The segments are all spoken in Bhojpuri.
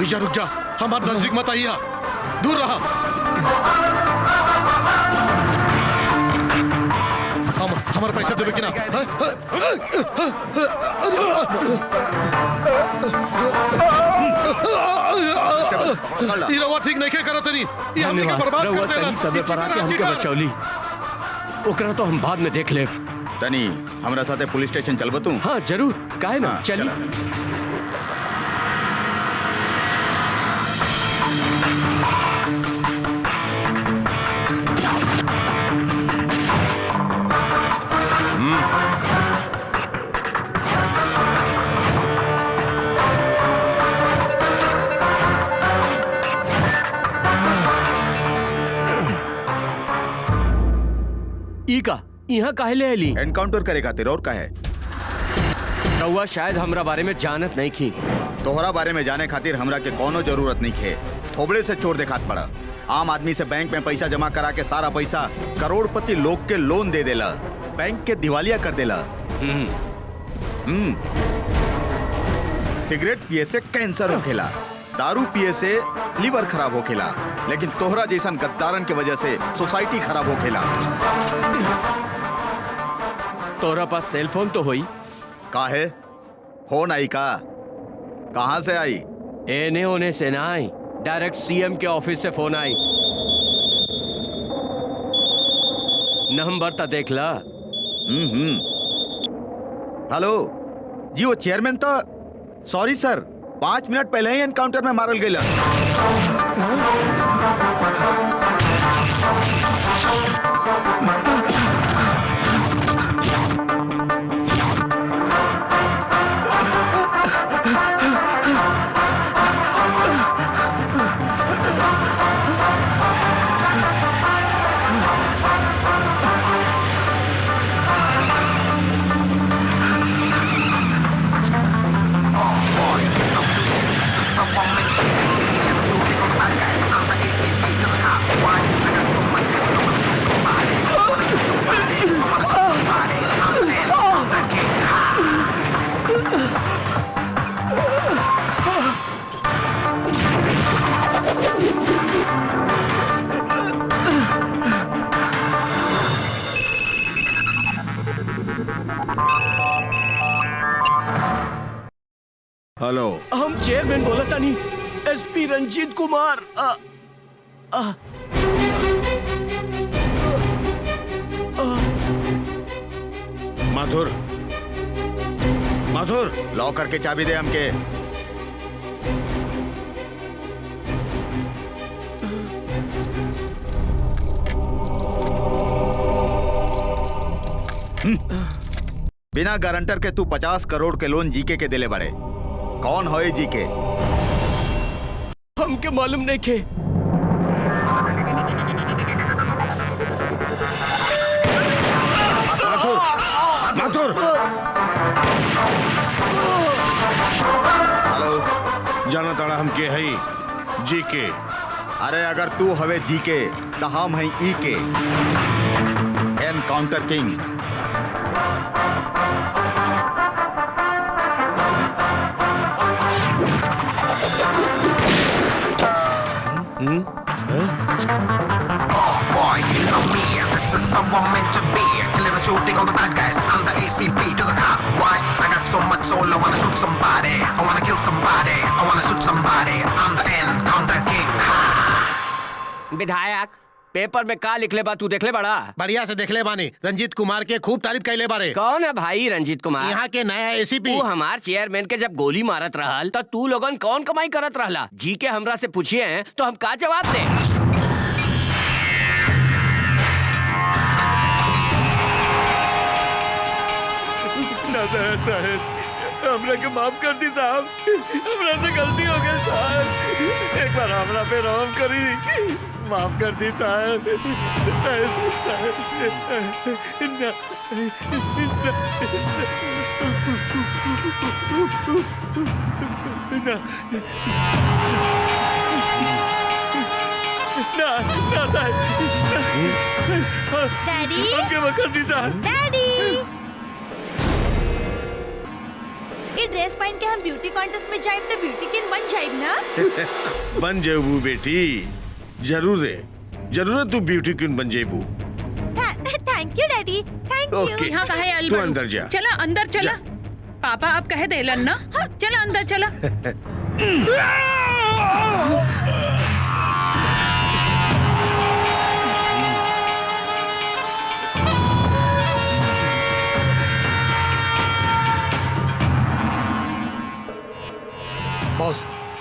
वही जा, रुक जा, हमारे नजदीक मत आइया, दूर रहा। हमारा पैसा देवे कि ना? ठीक नहीं क्या करा तनी, ये हमने के बर्बाद कर देला। समय पर आके हमके बचौली, ओकरा तो हम बाद में देख ले। तनी हमरा साथे पुलिस स्टेशन चलबो तू? हाँ जरूर, काहे ना, चलिए। यहाँ काहे ले आली? एनकाउंटर करे खातिर, और का है? रउआ शायद हमरा बारे में जानत नहीं की। तोहरा बारे में जाने खातिर हमरा के कोनो जरूरत नहीं है। थोबड़े से चोर देखात पड़ा। आम आदमी से बैंक में पैसा जमा करा के सारा पैसा करोड़पति लोग के लोन दे देला, बैंक के दिवालिया कर देला। सिगरेट पिए से कैंसर होखेला, दारू पिए से लीवर खराब होखेला, लेकिन तोहरा जैसन गद्दारन के वजह से सोसाइटी खराब होखेला। तोहरा पास सेल फोन तो होई? काहे? फोन आई का? कहां से आई? एने ओने से ना आई, डायरेक्ट सीएम के ऑफिस से फोन आई। नंबर तो देख ला। हेलो जी, वो चेयरमैन तो, सॉरी सर, 5 मिनट पहले ही एनकाउंटर में मारल गई। हेलो, हम चेयरमैन बोला था नहीं, एसपी रंजीत कुमार। माधुर, माधुर, लॉकर के चाबी दे हमके। बिना गारंटर के तू 50 करोड़ के लोन जीके के दिले बड़े। कौन हो ये जीके? हमके मालूम नहीं के। माथुर, माथुर। हेलो, जाना ताड़ा हम के हई जीके। अरे अगर तू हवे जीके तो हम हई ई के, encounter king. Someone meant to be killing and shooting all the bad guys. I'm the ACP to the cop. Why? I got so much soul. I wanna shoot somebody. I wanna kill somebody. I wanna shoot somebody. I'm the Encounter King. विधायक, पेपर में का लिखले बा, तू देखले बड़ा? बढ़िया से देखले बानी। रंजीत कुमार के खूब तारीफ कैले बारे। कौन है भाई रंजीत कुमार? यहाँ के नया एसीपी। तू हमार चेयरमैन के जब गोली मारत रहल तो तू लोगन कौन कमाई करत रहला? जी के हमरा से पूछिए हैं तो हम का जवाब दे? साहब, हमरा के माफ कर दी साहब, हमरा से गलती हो गई साहब, एक बार हमरा पे रहम करी, माफ कर दी साहब। ना साहब, डैडी, हमके माफ कर दी साहब। डैडी, ड्रेस पहन के हम ब्यूटी कॉन्टेस्ट में जाइब तो ब्यूटी किंग बन जाइब ना। बन जेबू बेटी, जरूर है, जरूर तू ब्यूटी क्वीन बन जेबू। Thank you daddy, thank you. Okay, यहाँ कहे तू अंदर जा। चला अंदर चला। पापा अब कहे देलन ना, चला अंदर चला। बॉस,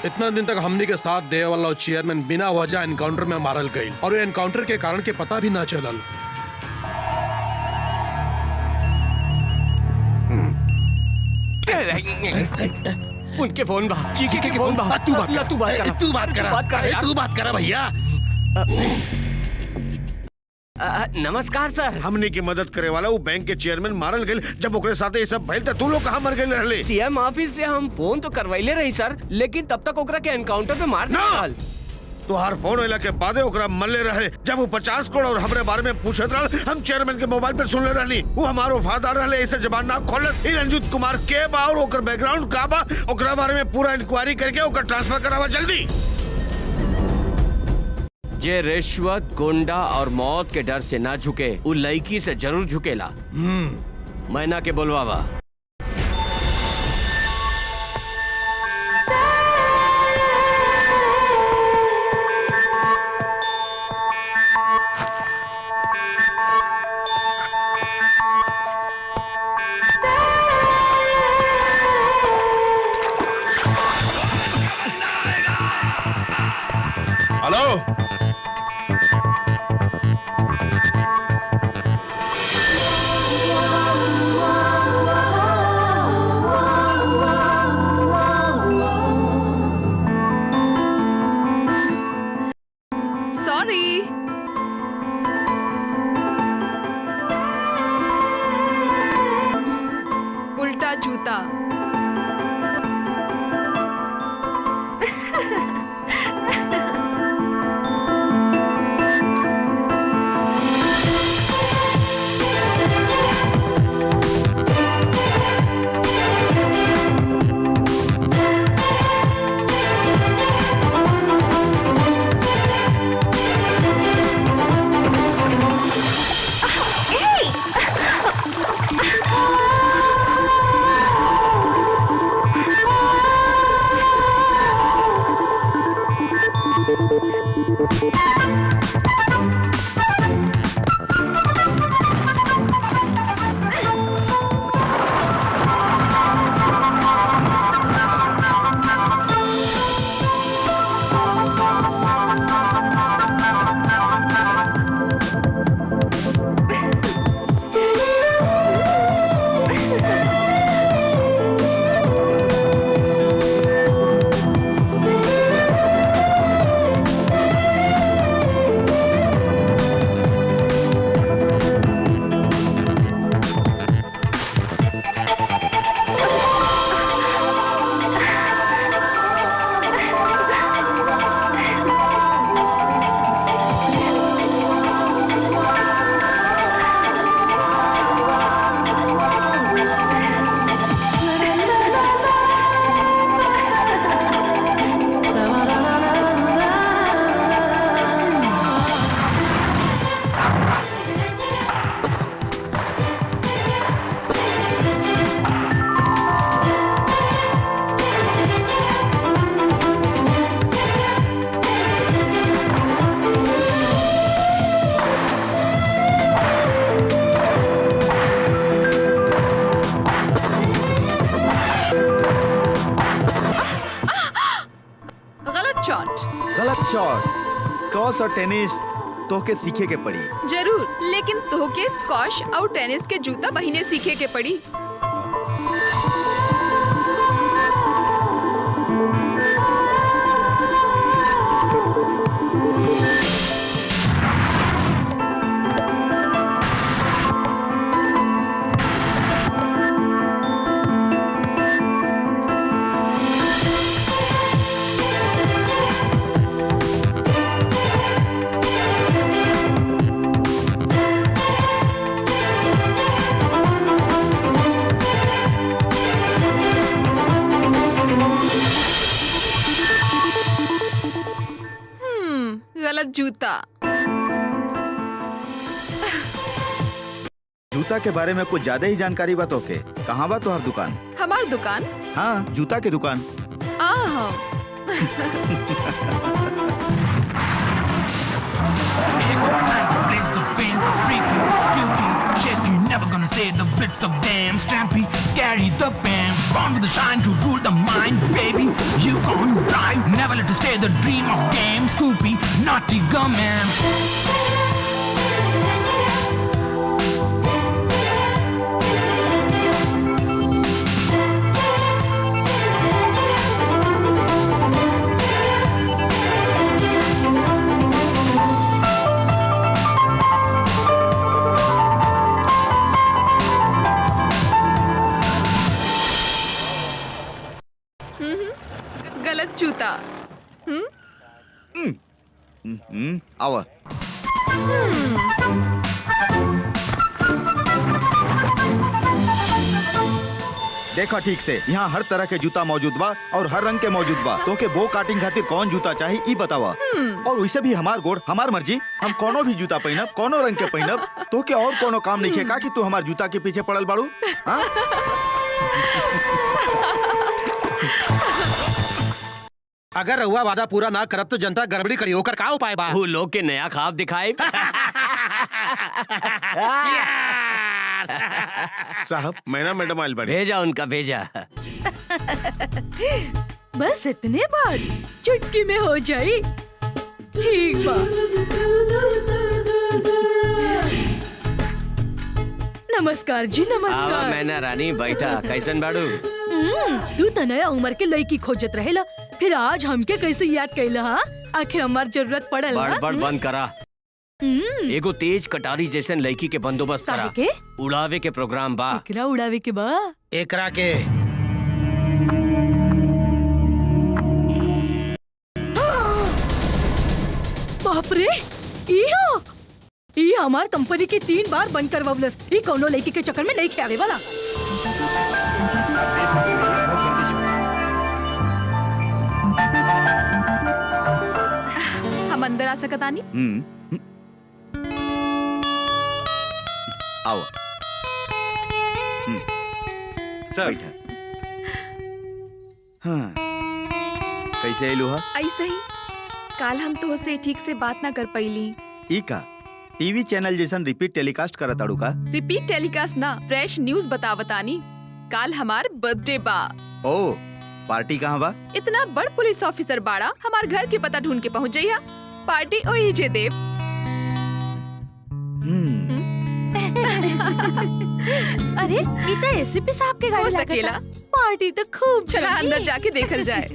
इतना दिन तक हमनी के साथ दे वाला चेयरमैन बिना वजह एनकाउंटर में मारल गई और ये एनकाउंटर के कारण के पता भी ना चलल। उनके फोन बा, चीकी के फोन बा। तू बात कर, तू बात कर भैया। नमस्कार सर। हमने की मदद करे वाला वो बैंक के चेयरमैन मारल गए। जब ओकरे साथे ये सब भइल त तू लोग कहाँ मर गए रहले? सीएम ऑफिस से हम फोन तो करवाइले रही सर, लेकिन तब तक ओकरा के एनकाउंटर पे मार ना! दिया। तोहार फोन होला के बादे ओकरा मल्ले रहे। जब वो 50 करोड़ और हमरे बारे में पूछत रहल, हम चेयरमैन के मोबाइल पे सुन ले रहली। वो हमारो वफादार रहले, ऐसे जबान ना खोलत। ई रंजीत कुमार के बा और ओकर बैकग्राउंड का बा, ओकरा बारे में पूरा इंक्वायरी करके ओकर ट्रांसफर करावा जल्दी। जे रिश्वत, गुंडा और मौत के डर से ना झुके, उ लड़की से जरूर झुकेला। मैना के बोलवावा। Hello, sorry. उल्टा जूता। गलत शॉट। क्रॉस और टेनिस तोहके सीखे के पड़ी। जरूर, लेकिन तोहके स्क्वॉश और टेनिस के जूता पहिने सीखे के पड़ी। जूता। जूता के बारे में कुछ ज्यादा ही जानकारी बा तोके। कहाँ बा तोहर दुकान? हमार दुकान? हाँ, जूता के दुकान। Blaze of fame, freaky, juky, shaky, never gonna say the bits of damn strampy, scary the band, born with the shine to rule the mind, baby. You gon' drive, never let you stay the dream of game, Scoopy, naughty gum man. गलत जूता। आवा। देखा ठीक से, यहाँ हर तरह के जूता मौजूद बा और हर रंग के मौजूद बा। तो के बो काटिंग खातिर कौन जूता चाहिए ई बतावा। और वैसे भी हमार गोड़ हमार मर्जी, हम कोनो भी जूता पहनब, कोनो रंग के पहनब। तो के और कोनो काम नहीं है का कि तू हमार जूता के पीछे पड़ल बाड़ू? हाँ? अगर रहुआ वादा पूरा ना करब तो जनता गड़बड़ी करी, होकर का उपाय बा? वो लोग के नया ख्वाब दिखाए। साहब, मैना मैडम आइल बड़ी। भेजा उनका, भेजा। बस इतने बार चुटकी में हो जाई। ठीक बा। नमस्कार जी, आवा नमस्कार। मैना रानी, बैठा। कैसन बाड़ू? तू तो नया उम्र के लड़की खोजत रहेला, फिर आज हमके कैसे याद कैला? हाँ, आखिर हमार जरूरत पड़ल ना? बड़ बंद करा। एगो तेज कटारी जैसन लड़की के बंदोबस्त करा। के? उड़ावे के प्रोग्राम बा। एकरा उड़ावे के बा? एकरा के बाप रे, ई हमार कंपनी की 3 बार बंद करवावलस। ई कौनो लड़की के चक्कर में नहीं खेआवे वाला। हम अंदर आ सकतानी? आओ। सर। हाँ, कैसे आइलू हा? ऐसे ही। काल हम तो से ठीक से बात ना कर पाईली। ई का टीवी चैनल जैसन रिपीट टेलीकास्ट करत आड़ू का? रिपीट टेलीकास्ट ना, फ्रेश न्यूज बतावतानी। काल हमार बर्थडे बा। ओ, पार्टी कहाँ बा? इतना बड़ पुलिस ऑफिसर बाड़ा, हमार घर के पता ढूंढ के पहुँच जाइया। पार्टी ओही जे देव। अरे ये तो एसीपी साहब के हो गाड़ी सकेला। पार्टी तो खूब चला जमी। अंदर जाके देखल जाए।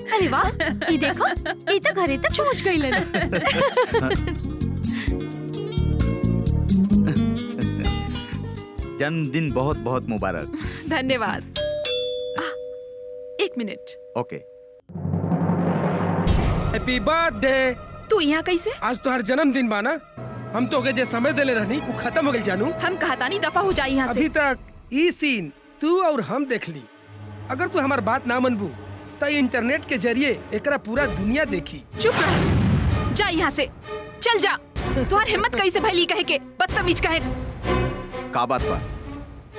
अरे वाह, ये देखो, ये तो घरे तक पहुंच गई लेना। जन्मदिन बहुत बहुत मुबारक। धन्यवाद। 1 मिनट। ओके। Happy birthday. तू यहाँ कैसे? आज तो हर जन्मदिन बा ना, हम तो जे समय देले रहनी वो खत्म हो गई जानू। हम कहतानी दफा हो जाए यहाँ से। अभी तक ई सीन तू और हम देख ली। अगर तू हमार बात ना मनबू तो इंटरनेट के जरिए एकरा पूरा दुनिया देखी। चुप रह, जा यहाँ से, चल जा। तुम्हारी हिम्मत कैसे भैली कहे के, बदतमीज कहे। का बात बा?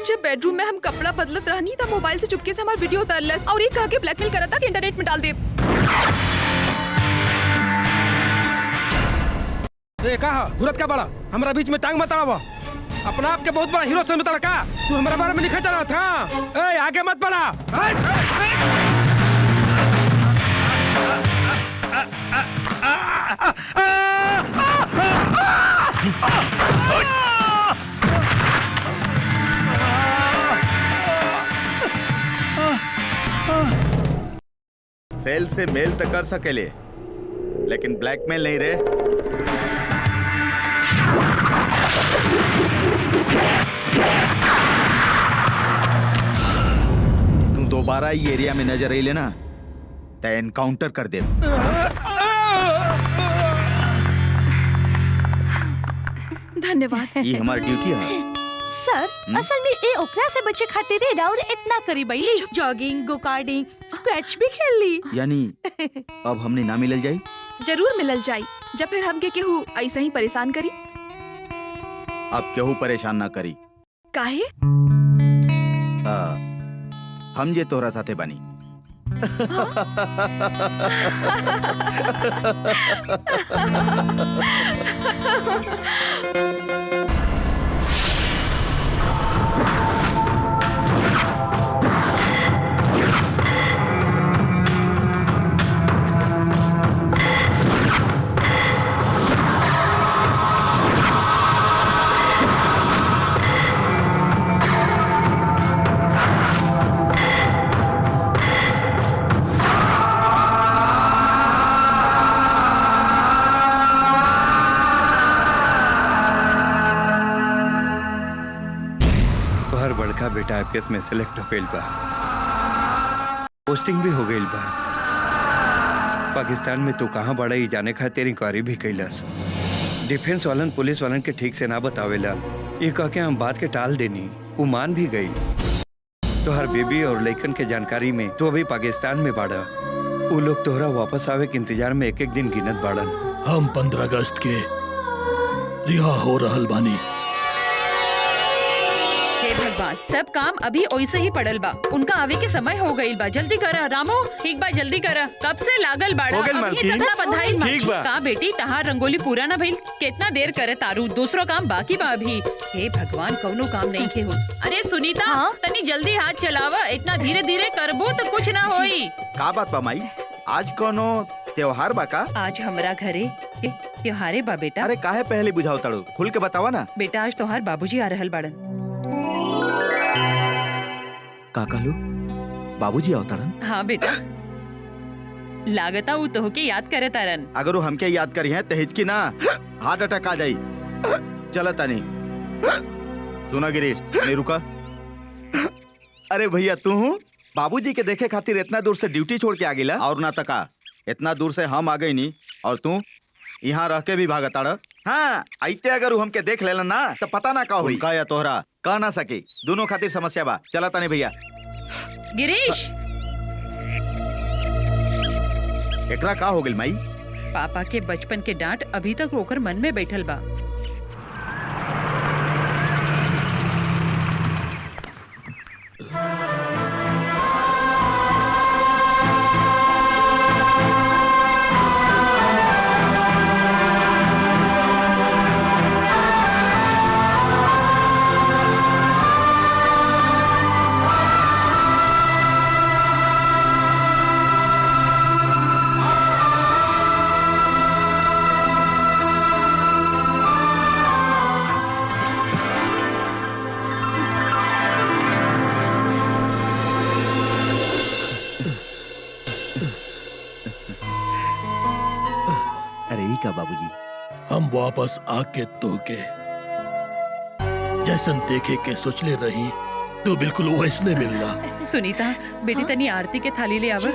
जब बेडरूम में हम कपड़ा बदलत रहनी तब मोबाइल से चुपके से हमारा वीडियो उतारलस और ये कह के ब्लैकमेल करता था कि इंटरनेट में डाल दे। कहा गुरत का बड़ा हमारा बीच में टांग मत अड़ावा। अपना आप के बहुत बड़ा हीरो समझता का? तू हमारे बारे में लिखा चला था। ए, आगे मत बढ़ा। सेल से मेल तक कर सकेले, लेकिन ब्लैकमेल नहीं रे। तू दोबारा ये एरिया में नजर आई लेना तो एनकाउंटर कर दे। धन्यवाद। ये हमारी ड्यूटी है। सर, असल में ए ओकरा से बचे खातिर और इतना करी बैली। जॉगिंग, गो कार्डिंग, मैच भी खेल ली। यानी अब हमने ना मिलल जाई। जरूर मिलल जाई जब फिर हमके केहू ऐसा ही परेशान करी। अब केहू परेशान ना करी। काहे? हम जे तोहरा साथे बानी। बड़का बेटा आईपीएस में सिलेक्ट हो गई बा, पोस्टिंग भी हो गई बा। पाकिस्तान में तू कहाँ बड़ा ही जाने खातिर इंक्वायरी भी कैलस। डिफेंस वालन पुलिस वालन के ठीक से ना बतावेला, ये कह के हम बात के टाल देनी। वो मान भी गई। तो हर बेबी और लड़कन के जानकारी में तो अभी पाकिस्तान में बाड़ा। वो लोग तोहरा वापस आवे के इंतजार में एक एक दिन गिनत बाड़न। हम 15 अगस्त के रिहा हो रहल बानी। हे भगवान, सब काम अभी ओइसे ही पड़ल बा। उनका आवे के समय हो गईल बा। जल्दी करा रामो, एक बार जल्दी करा। कब से लागल बाड़ा? अभी तक ना बधाई माची। का बेटी तहार रंगोली पूरा ना भइल? कितना देर करे तारू? दूसरो काम बाकी बा अभी। हे भगवान, कौनो काम नहीं के हो। अरे सुनीता, तनी जल्दी हाथ चलावा। इतना धीरे धीरे करबो तो कुछ ना होई। का बात बा माई? आज कोनो त्योहार बा का? आज हमरा घरे त्योहारे बा बेटा। अरे काहे पहले बुझाओ ताड़ू? खुल के बतावा ना। बेटा आज तोहार बाबूजी आ रहल बाड़न। का कहलू? बाबूजी अवतरण? हाँ बेटा, लागता वो तो के याद करे तारन। अगर वो हमके याद करी है तो हिचकी ना हार्ट अटैक आ जाई। चला तानी। सुना गिरीश, नहीं रुका। अरे भैया तू हूँ बाबूजी के देखे खातिर इतना दूर से ड्यूटी छोड़ के आ गिला और ना तका इतना दूर से हम आ गई नहीं और तू यहाँ रह के भी भागताड़। हाँ आइते अगर वो हमके देख लेला ना तो पता ना का हुई का या तोहरा कह ना सके। दोनों खातिर समस्या बा। चला तानी भैया। गिरीश, एकरा का हो गइल माई? पापा के बचपन के डांट अभी तक रोकर मन में बैठल बा। का बाबूजी? हम वापस आके तोके जैसन देखे के सोचले रही तो बिल्कुल वैसने मिलना। सुनीता बेटी तनी आरती के थाली ले आवा।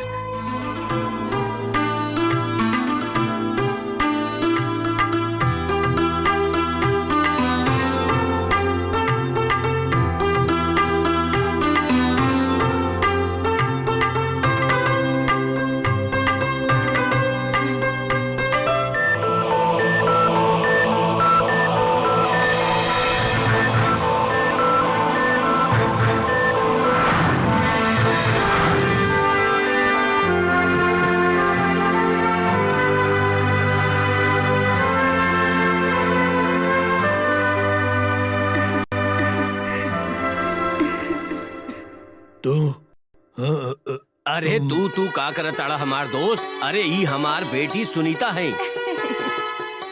अरे तू का करताड़ा हमार दोस्त? अरे ई हमार बेटी सुनीता है।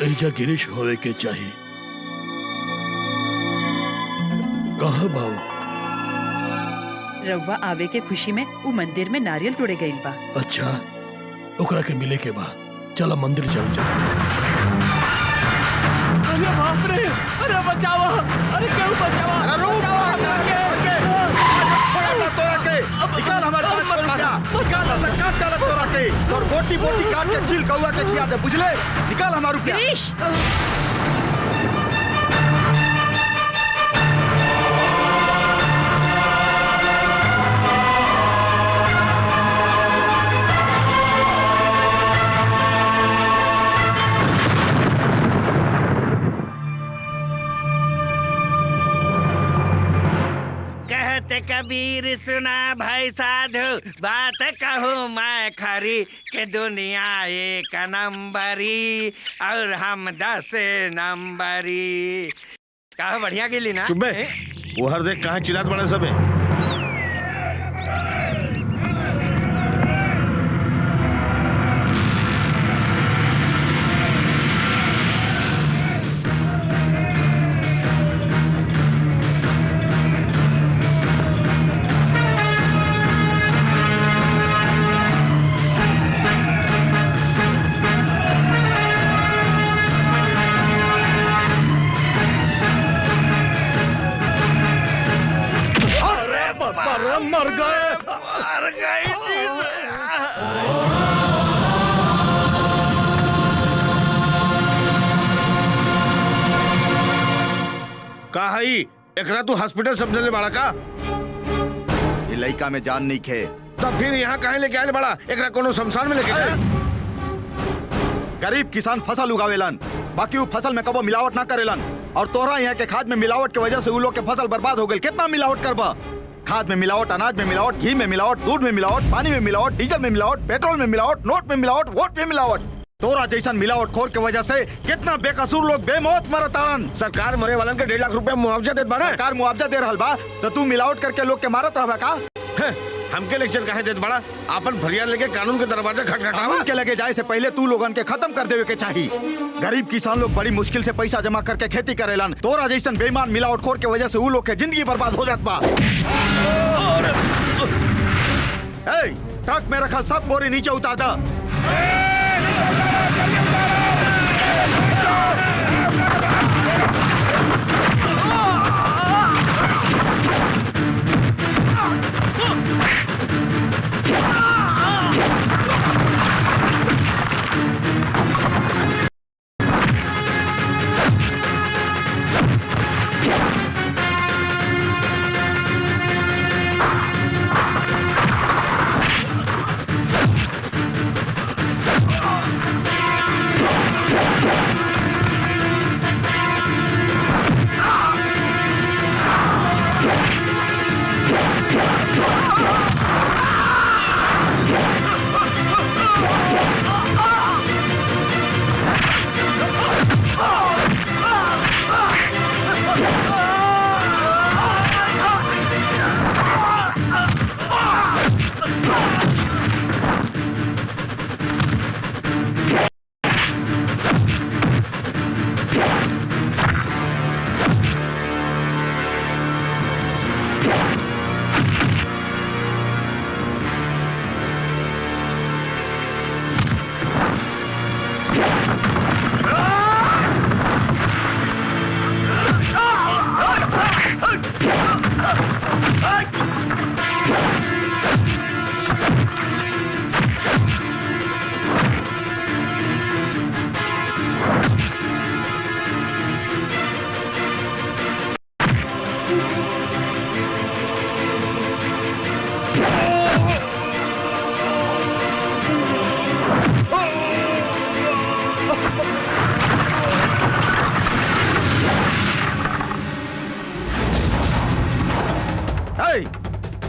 ऐजा गिरीश होवे के चाहिए। कहाँ बाबू? रउआ आवे के खुशी में वो मंदिर में नारियल तोड़े गइल बा। अच्छा ओकरा के मिले के बा। चला मंदिर चल जा। अरे बाप रे, अरे बचाओ, अरे क्यों बचाओ? निकाल हमारे 500 रुपया, निकाल अपना काट डाला तोरा के और बोटी बोटी काट के चिल कौआ के खिया दे, बुझले? निकाल हमारा रुपया। कबीर सुना भाई साधु, बात कहूँ मैं खरी के दुनिया एक नंबरी और हम 10 नंबरी। कहा बढ़िया गिली ना? चुप बे, वो हर देख कहाँ चिल्लात बड़ा सब है। मर गए। का हई एकरा तू हॉस्पिटल समझले बड़ा का? ये लड़का में जान नहीं खे। तब फिर यहाँ काहे लेके आए बड़ा? एकरा कोनो शमशान में लेके गया? गरीब किसान फसल उगावेलन, बाकी वो फसल में कबो मिलावट ना करेलन। और तोहरा यहाँ के खाद में मिलावट की वजह से उ लोग के फसल बर्बाद हो गई। कितना मिलावट करबा? खाद में मिलावट, अनाज में मिलावट, घी में मिलावट, दूध में मिलावट, पानी में मिलावट, डीजल में मिलावट, पेट्रोल में मिलावट, नोट में मिलावट, वोट में मिलावट। तोरा जैसन मिलावट खोर की वजह से कितना बेकसूर लोग बेमौत मरतारन। सरकार मरे वालन के 1.5 लाख रुपया मुआवजा देत बाना। सरकार मुआवजा दे रहल बा तो तू मिलावट करके लोग के मारत रहबा का? हमके लेक्चर काहे देत बड़ा? अपन फरियाद लेके कानून के दरवाजा खटखटावा। कानून के लगे जाए से पहले तू लोगन के खत्म कर देवे के चाहिए। गरीब किसान लोग बड़ी मुश्किल से पैसा जमा करके खेती करेलन। तोरा जैसन बेईमान मिलावट खोर के वजह से उ लोग के जिंदगी बर्बाद हो जात बा। ट्रक में रखल सब बोरी नीचे उतार दा।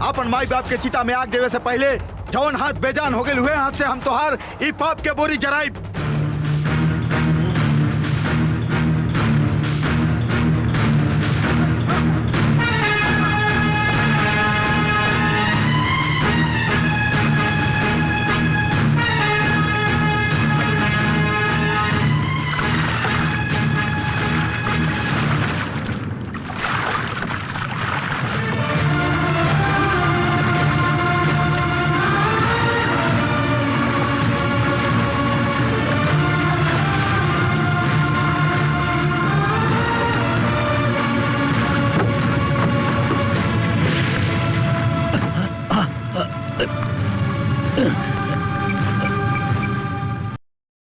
अपन माई बाप के चिता में आग देवे से पहले जौन हाथ बेजान हो गए हुए हाथ से हम तोहार ई पाप के बोरी जराई।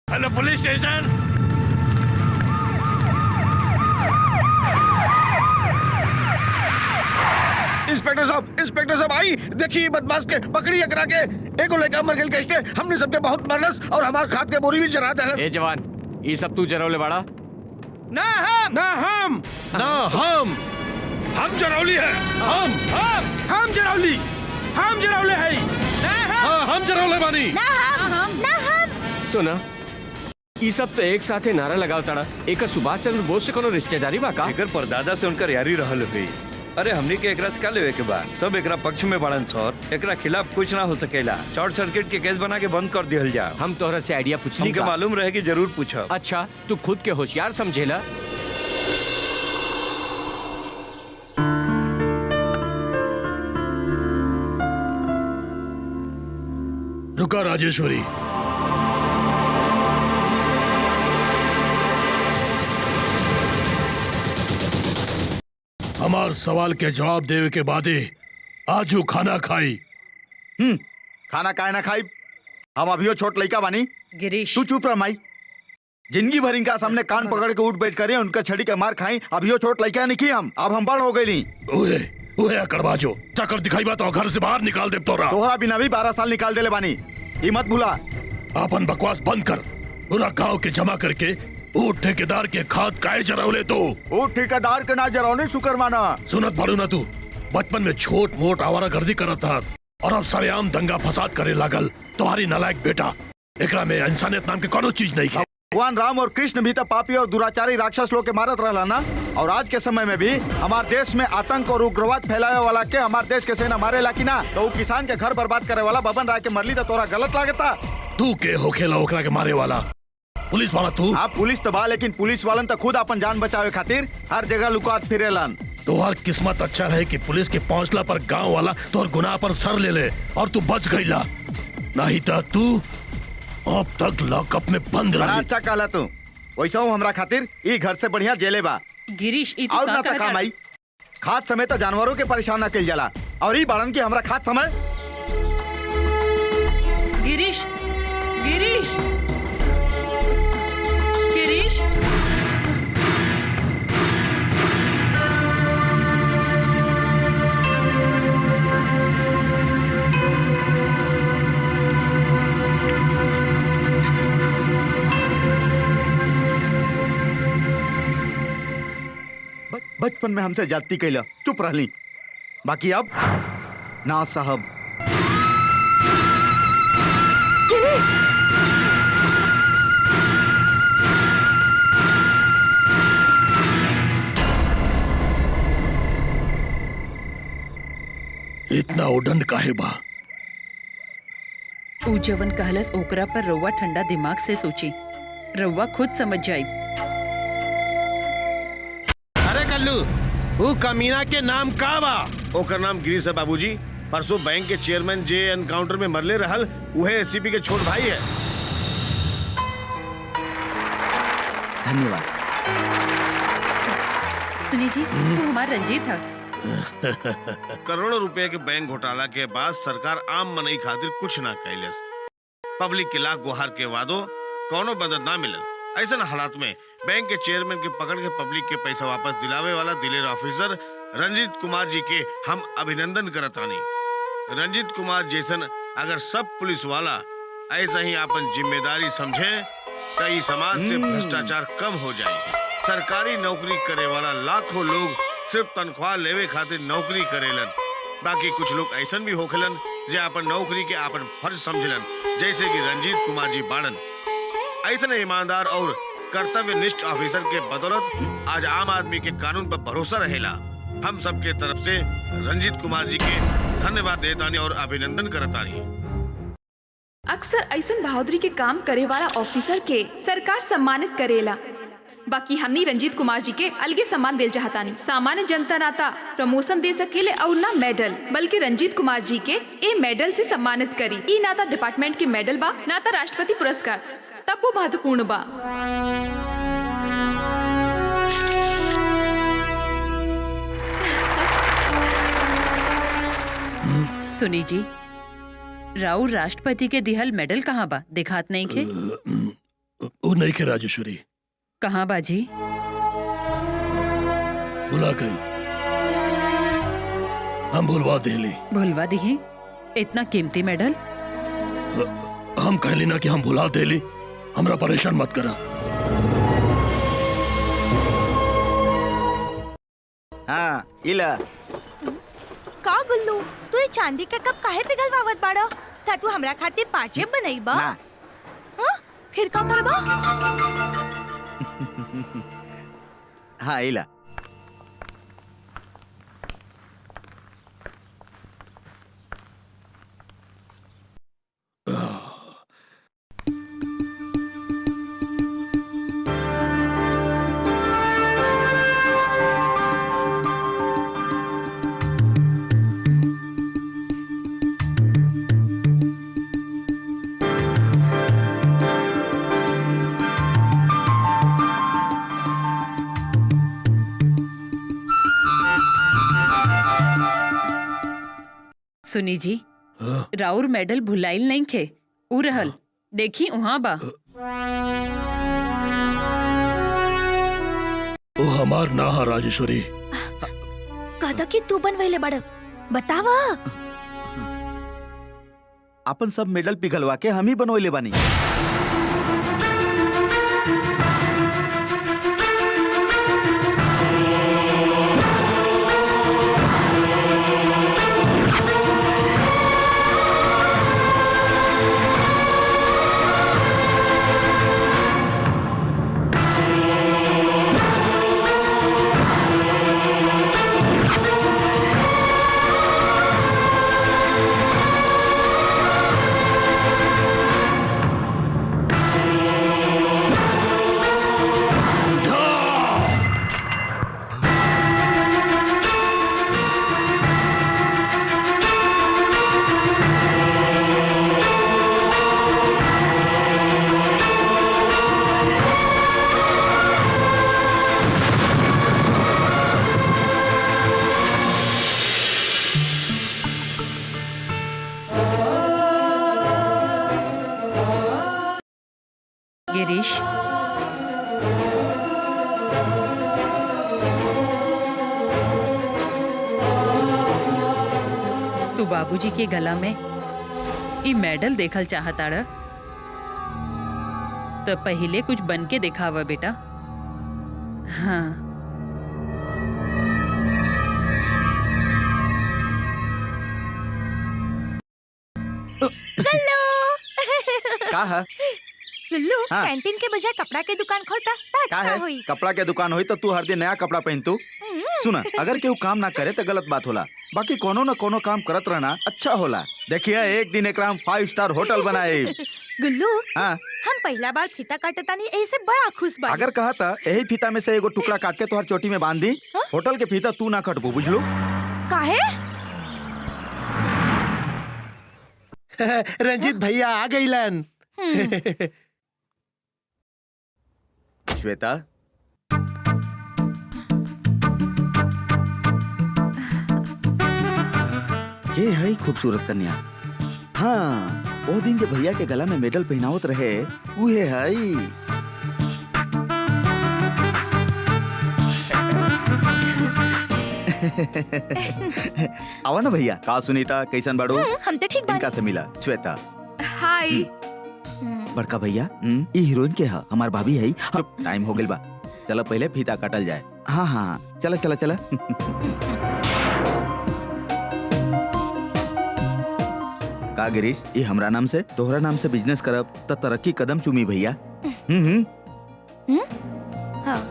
Hello police station. इंस्पेक्टर साहब आई देखिए बदमाश के पकड़ी करा के एगो लड़का मर गेल कह के हमने सबके बहुत मरलस और हमार खाद के बोरी भी जरा दहलस। ए जवान, ये सब तू जरौले बाड़ा? ना हम हम जरौली है। हम जरौली है। हाँ, हम जरौले बानी। सुना ये सब तो एक साथे नारा लगाव ताड़ा। एक सुभाष चंद्र बोस से कोनो रिश्तेदारी बा का? एकर परदादा से उनकर यारी रहल हुई। अरे हमनी के एकरा से का लेवे के बा? सब एकरा पक्ष में बाड़न सर। एकरा खिलाफ कुछ ना हो सकेला। शॉर्ट सर्किट के केस बना के बंद कर दिहल जा। हम तोहरा से आइडिया पूछली हमके का? मालूम रहे कि जरूर पूछब। अच्छा तू खुद के होशियार समझेला? रुका राजेश्वरी। हमार सवाल के जवाब देवे के बादे आजू खाना खाई। खाना काहे ना खाई? हम अभियो छोट लड़का बानी। गिरीश तू चुप रह माई। जिंदगी भर इनका सामने कान पकड़ के उठ बैठ करे उनका छड़ी के मार खाई। अभियो छोट लड़का नहीं की हम। अब हम बड़ हो गई। ओए करवाजो चक्कर दिखाई बा तो घर से बाहर निकाल दे तोरा। तोहरा बिना भी 12 साल निकाल देले बानी। ये मत भूला। अपन बकवास बंद कर। पूरा गांव के जमा करके वो ठेकेदार के खाद काहे जरौले तो? वो ठेकेदार के ना जरौने शुक्र माना। सुनत पड़ू ना तू? बचपन में छोट मोट आवारा गर्दी करत था और अब सरेआम दंगा फसाद करे लागल। तुम्हारी नालायक बेटा एकरा में इंसानियत नाम के कोनो चीज नहीं है। भगवान राम और कृष्ण भी तो पापी और दुराचारी राक्षस लोग के मारत रहला ना। और आज के समय में भी हमारे देश में आतंक और उग्रवाद फैलावे वाला के हमारे देश के सेना मारेला कि ना? तो किसान के घर बर्बाद करे वाला बबन राय के मरली तो तोरा गलत लागता? तू के होखेला ओकरा के मारे वाला? पुलिस वाला तू? आप पुलिस तो बा लेकिन पुलिस वालन तो खुद अपन जान बचावे खातिर हर जगह लुकात फिरेलन। तोहर किस्मत अच्छा रहे कि पुलिस के पहुंचला पर गांव वाला तोहर गुनाह पर सर ले ले और तू बच गईला। नहीं तो तू अब तक लॉकअप में बंद रही। अच्छा कहला तू। वैसा हूँ हमरा खातिर ये घर से बढ़िया जेले बा। गिरीश और ना तो काम आई। खाद समय तो जानवरों के परेशान न कल जाला और ये बाड़न की हमरा खाद समय। गिरीश गिरीश गिरीश बचपन में हमसे जाती कैला चुप रहली। बाकी अब ना साहब। इतना उडंड काहे बा? ऊ जवन कहलस ओकरा पर रउआ ठंडा दिमाग से सोची। रउआ खुद समझ जाई। अरे कल्लू वो कमीना के नाम का बा? ओकर नाम गिरीश है बाबूजी। परसों बैंक के चेयरमैन जे एनकाउंटर में मरले रहल उहे एसीपी के छोट भाई है। धन्यवाद। सुनी जी वो हमारा रंजीत है। करोड़ों रुपए के बैंक घोटाला के बाद सरकार आम मनई खातिर कुछ ना कैलस। पब्लिक के लाख गुहार के वादो कोनो मदद ना मिलल। ऐसा हालात में बैंक के चेयरमैन के पकड़ के पब्लिक के पैसा वापस दिलावे वाला दिलेर ऑफिसर रंजीत कुमार जी के हम अभिनंदन करतानी। रंजीत कुमार जैसन अगर सब पुलिस वाला ऐसा ही अपन जिम्मेदारी समझे तो इस समाज से भ्रष्टाचार कम हो जाए। सरकारी नौकरी करे वाला लाखों लोग सिर्फ तनख्वाह लेवे खातिर नौकरी करेलन। बाकी कुछ लोग ऐसन भी होखेलन जे अपन नौकरी के अपन फर्ज समझलन, जैसे कि रंजीत कुमार जी बाड़न। ऐसे ईमानदार और कर्तव्यनिष्ठ ऑफिसर के बदौलत आज आम आदमी के कानून पर भरोसा रहेला। हम सबके तरफ से रंजीत कुमार जी के धन्यवाद देतानी और अभिनंदन करतानी। अक्सर ऐसन बहादुरी के काम करे वाला ऑफिसर के सरकार सम्मानित करेला। बाकी हमनी रंजीत कुमार जी के अलगे सम्मान देल चाहतानी। सामान्य जनता नाता प्रमोशन दे सकेले और ना मेडल, बल्कि रंजीत कुमार जी के ए मेडल से सम्मानित करी। ई नाता डिपार्टमेंट के मेडल बा नाता राष्ट्रपति पुरस्कार, तब वो महत्वपूर्ण बा। सुनी जी राउ राष्ट्रपति के दिहल मेडल कहाँ बा? दिखात नहीं के? वो नहीं के राजेश्वरी। कहाँ बाजी? भुला गई। हम भूलवा देली। भूलवा दी? इतना कीमती मेडल? हम कहली ना कि हम भुला देली। हमरा परेशान मत करा। हाँ इला का गुल्लू तू ये चांदी का कप काहे पिघलवावत बाड़ा? था तू हमरा खातिर पाँचे बनईबा? ना हाँ? फिर का करबा? हाँ इला सुनी जी, हाँ? राउर मेडल भुलाइल नहीं खे, उ रहल देखी उहाँ बा। वो हमार ना हा राजेश्वरी। कहता कि तू बनवैले बाड़, बतावा। अपन सब मेडल पिघलवा के हम ही बनवले बानी। गिरीश, तू बाबूजी के गला में ई मेडल देखल चाहताड़ा? तो पहले कुछ बन के दिखावा बेटा। हाँ, का है? लल्लू हाँ। कैंटीन के बजाय कपड़ा के दुकान खोलता ता का अच्छा है? होई। कपड़ा के दुकान होई तो तू हर दिन नया कपड़ा पहन तू। सुना, अगर केहू काम ना करे तो गलत बात होला, बाकी कोनो न कोनो काम करत रहना अच्छा होला। देखिए एक दिन एकरा हम 5 स्टार होटल बनाए। गुल्लू, हाँ हम पहला बार फीता काटतानी ऐसे बड़ा खुश बा। अगर कहा था यही फीता में से एगो टुकड़ा काट के तुहार चोटी में बांध दी, हाँ? होटल के फीता तू ना कटबू, बुझलू? काहे? रंजीत भैया आ गईलन। श्वेता, ये है खूबसूरत कन्या। हाँ, वो दिन जब भैया के गला में मेडल पहनावत रहे, उहे है। आवा ना भैया। का सुनीता, कैसन बाड़ू? हम तो ठीक इनका बानी। से मिला। श्वेता, हाय। बड़का भैया, ये हीरोइन के है, हमार भाभी है। टाइम हो गइल बा, चलो पहले फीता काटल जाए। हाँ हाँ, चला चला चला। का गिरीश, ये हमरा नाम से तोहरा नाम से बिजनेस करब त तरक्की कदम चूमी भैया। हाँ।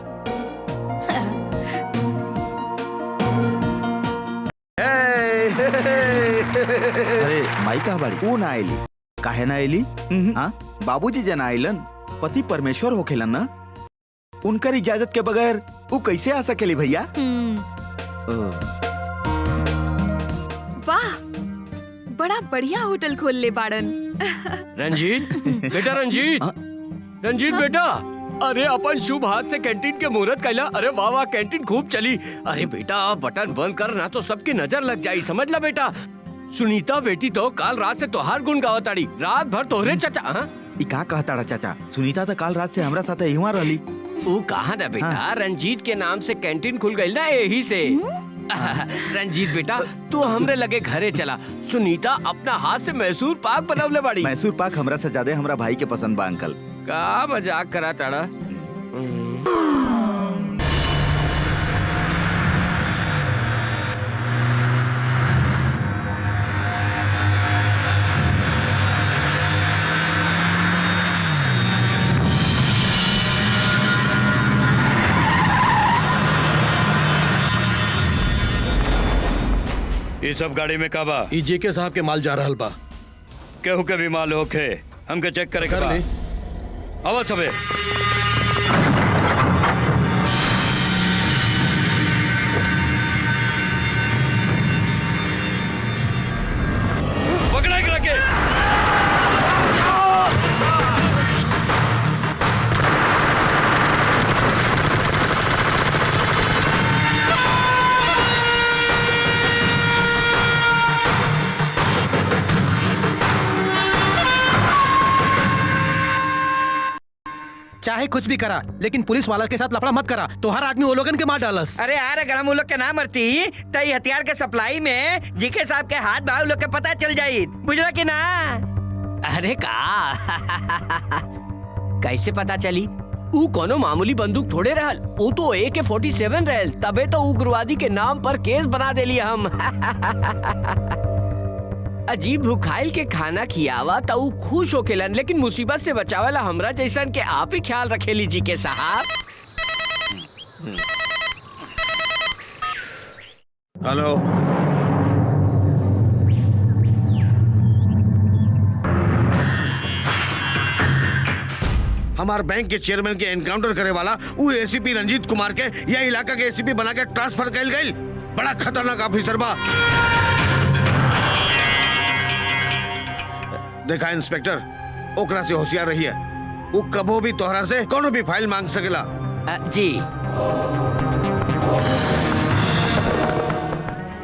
अरे माई का बाड़ी वो ना आईली, काहे ना आईली? हाँ, बाबूजी जना आइलन, पति परमेश्वर होखेलन ना, उनकर इजाजत के बगैर वो कैसे आ सकेली भैया? वाह, बड़ा बढ़िया होटल खोल ले बाड़न। रंजीत बेटा, रंजीत रंजीत बेटा, अरे अपन शुभ हाथ से कैंटीन के मुहूर्त कैला। अरे वाह वाह, कैंटीन खूब चली। अरे बेटा बटन बंद कर ना तो सबकी नजर लग जाई, समझ ला बेटा। सुनीता बेटी तो काल रात से तोहार गुण गावताड़ी, रात भर तोहरे चाचा। हाँ? ई का कहताड़ा चाचा? सुनीता तो काल रात से हमरा साथे इहवा रहली। वो कहा ना बेटा, रंजीत के नाम से कैंटीन खुल गई ना, यही से। रंजीत बेटा, तू हमरे लगे घरे चला। सुनीता अपना हाथ से मैसूर पाक बनवले बाड़ी। मैसूर पाक हमरा से ज्यादा हमरा भाई के पसंद बा अंकल। का मजाक करा ताड़ा? ये सब गाड़ी में काबा ई जेके साहब के माल जा रहल बा। केहू के भी माल होखे हमके चेक करे कर ले। आवा सबे। पकड़ा के रखे। चाहे कुछ भी करा, लेकिन पुलिस वाला के साथ लफड़ा मत करा। तो हर आदमी वो लोगन के मार डालस। अरे यार अगर हम उन लोग के ना मरती तो ये हथियार के सप्लाई में जीके साहब के हाथ भाव लोग के पता चल जाये, बुझला कि ना? अरे का कैसे पता चली? ऊ कोनो मामूली बंदूक थोड़े रहल, ऊ तो AK-47 रहल। तबे तो उग्रवादी के नाम पर केस बना देली हम। अजीब भूखाइल के खाना खियावा तो ऊ खुश होकेलन, लेकिन मुसीबत से बचावेला हमरा जैसन के आप ही ख्याल रखेली जी के साहब। हेलो, हमारे बैंक के चेयरमैन के एनकाउंटर करे वाला वो एसीपी रंजीत कुमार के यह इलाका के एसीपी बना के ट्रांसफर कैल गई। बड़ा खतरनाक ऑफिसर बा। देखा इंस्पेक्टर, ओकरा से होशियार रही है। वो कबो भी तोहरा से कोनो भी फाइल मांग सकेला। जी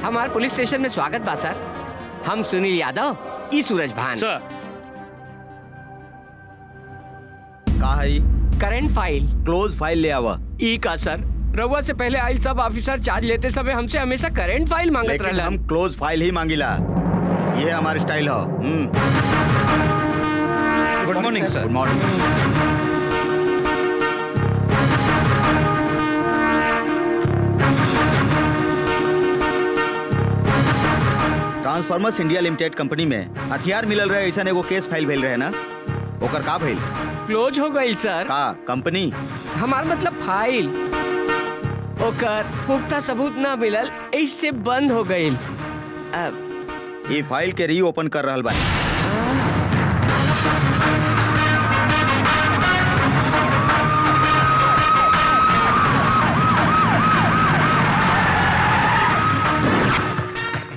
हमारे पुलिस स्टेशन में स्वागत बा सर। हम सुनील यादव, ई सूरज भान सर। का है? करंट फाइल क्लोज फाइल ले आवा। ई का सर, रउआ से पहले आइल सब ऑफिसर चार्ज लेते समय हमसे हमेशा करंट फाइल मांगत लेकिन रहलन। हम क्लोज फाइल ही मांगिला, ये हमारे स्टाइल है। Good morning sir. Good morning. Transformers India Limited company में हथियार मिलल रहे ऐसा एगो केस फाइल भेल रहे ना, ओकर का भेल? क्लोज हो गई सर। का कंपनी? हमार मतलब फाइल, ओकर पुख्ता सबूत ना मिलल, इससे बंद हो गई। ये फाइल के री ओपन कर रहल बा।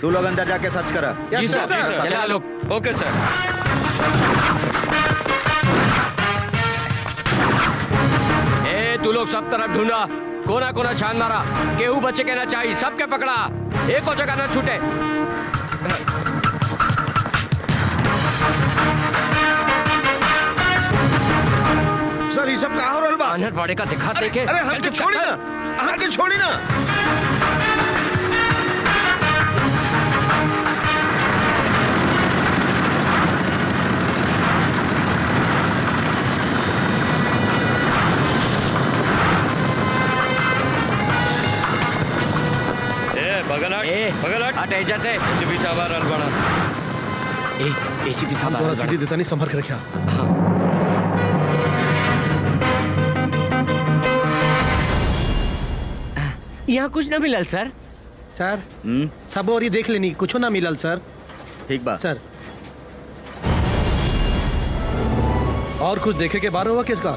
तू लोग अंदर जाके सर्च करा। जी सर, चला लोग। ओके सर। ए तू लोग सब तरफ ढूंढा, कोना कोना छान मारा, केहू बचे के ना चाहिए, सबके पकड़ा, एक को जगह ना छूटे। सर ये सब कहाँ हो रहल बा? अनहर पड़े का दिखा देखे। अरे हमके छोड़ी ना, हमके छोड़ी ना। बगल हट एजा से। एसीपी साहब आ रहल बड़ा। एसीपी साहब थोड़ा सीधी देता नहीं, संभल के रखिया। यहाँ कुछ ना मिलल सर। सर सब और ये देख लेनी, कुछ ना मिलल सर। ठीक बा सर। और कुछ देखे के बारे हुआ किसका?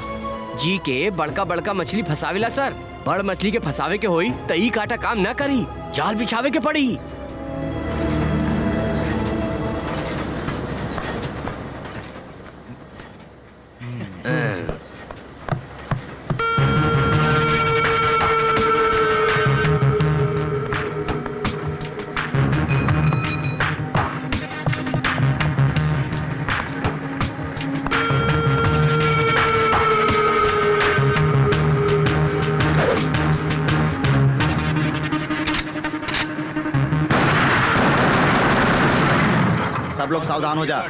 जी के बड़का बड़का मछली फसावेला सर। बड़ मछली के फसावे के होई त ई काटा काम ना करी, जाल बिछावे के पड़ी। सब लोग सावधान हो जा।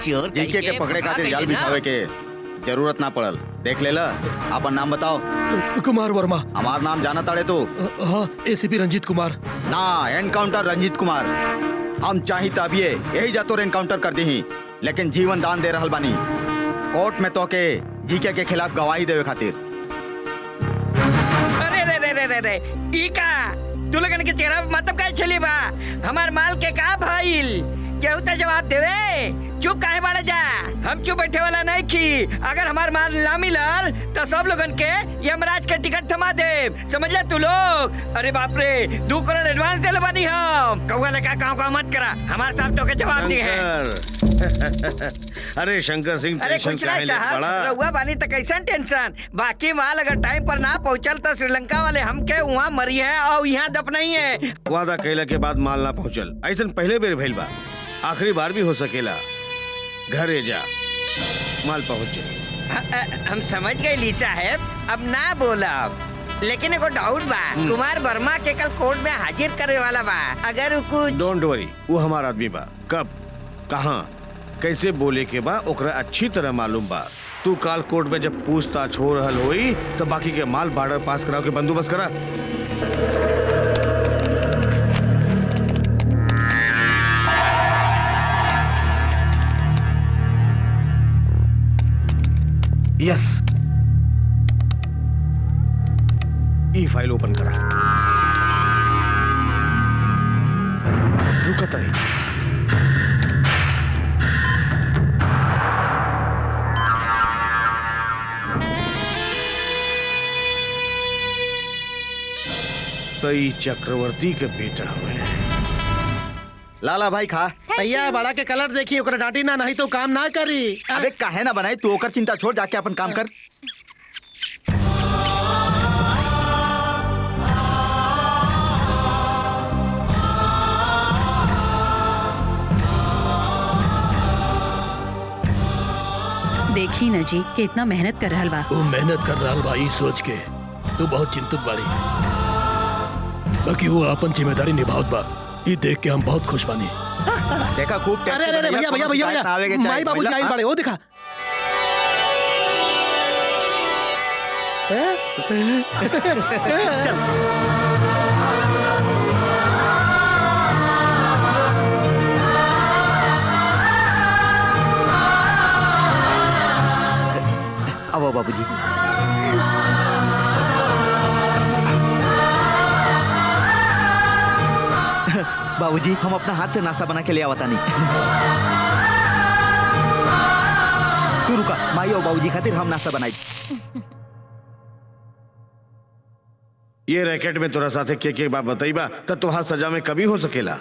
चोर जीके के पकड़े खातिर जाल बिछावे के जरूरत ना पड़ल। देख ले ला, अपन नाम बताओ। कुमार वर्मा। हमार नाम जाना ताड़े तो? हाँ, एसीपी रंजीत कुमार। ना, एनकाउंटर रंजीत कुमार। हम चाही तभी यही जातो एनकाउंटर कर दी, लेकिन जीवन दान दे रहल बानी कोर्ट में तो के जीके के खिलाफ गवाही देवे खातिर। अरे रे रे रे रे रे ई का तू लोगन के चेहरा पे मतलब का छली बा? हमार माल के का भइल? केहू तो जवाब देवे। चुप काहे बाड़े जा? हम चुप बैठे वाला नहीं की। अगर हमार माल ना मिलल तो सब लोगन के यमराज के टिकट थमा दे, समझ ले तू लोग। अरे बाप रे, 2 करोड़ एडवांस देले बानी हम। कौवा लेका काव मत करा, हमार साहब तो के जवाब दी है। अरे शंकर सिंह, अरे टेंशन कुछ काहे नहीं ले साहब, पड़ा? रउआ बानी तो कैसन टेंशन। बाकी माल अगर टाइम पर ना पहुंचल तो श्रीलंका वाले हमके वहाँ मरी है और यहाँ दफनाई है। वादा कैला के बाद माल ना पहुंचल, ऐसा पहले बेर भइल बा, आखिरी बार भी हो सकेला। घरे जा, माल पहुंचे। हम समझ गए ली साहब, अब ना बोला। लेकिन एगो डाउट बा, कुमार वर्मा के कल कोर्ट में हाजिर करे वाला बा। अगर वो कुछ डोंट वरी, वो हमारा आदमी बा। कब, कहाँ, कैसे बोले के बा ओकरा अच्छी तरह मालूम बा। तू काल कोर्ट में जब पूछताछ हो रहल होई तो बाकी के माल बॉर्डर पास कराओ के बंदोबस्त करा। यस। ई फाइल ओपन करा। रुका तरी। तई चक्रवर्ती के बेटा हुए। लाला भाई खा। भैया बड़ा के कलर देखिए, ओकरा डांटी ना, नहीं तो काम ना करी। अबे काहे ना बनाई, तू ओकर चिंता छोड़, जाके अपन काम कर। देखी न जी कितना मेहनत कर रहल बा। तू मेहनत कर रहल बा ई सोच के तू बहुत चिंतित बाड़ी, बाकी वो अपन जिम्मेदारी निभावत बा, ई देख के हम बहुत खुश बानी। देखा खूब। अरे अरे भैया भैया भैया माई बाबू जी आइल बाड़े, वो दिखा। चल आओ बाबूजी। बाबूजी हम अपना हाथ से नाश्ता बना के ले आवता नहीं। तू रुका, माई और बाबूजी खातिर हम नाश्ता बनाई। ये रैकेट में तोरा साथे के बात बताइबा तो तुहार सजा में कभी हो सकेला।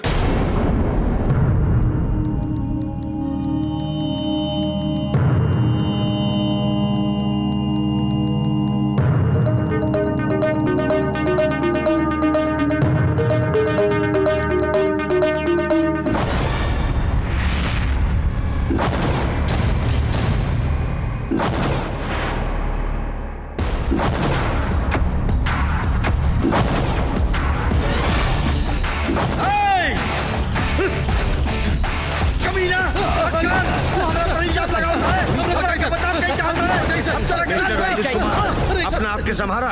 अपना आपके संभारा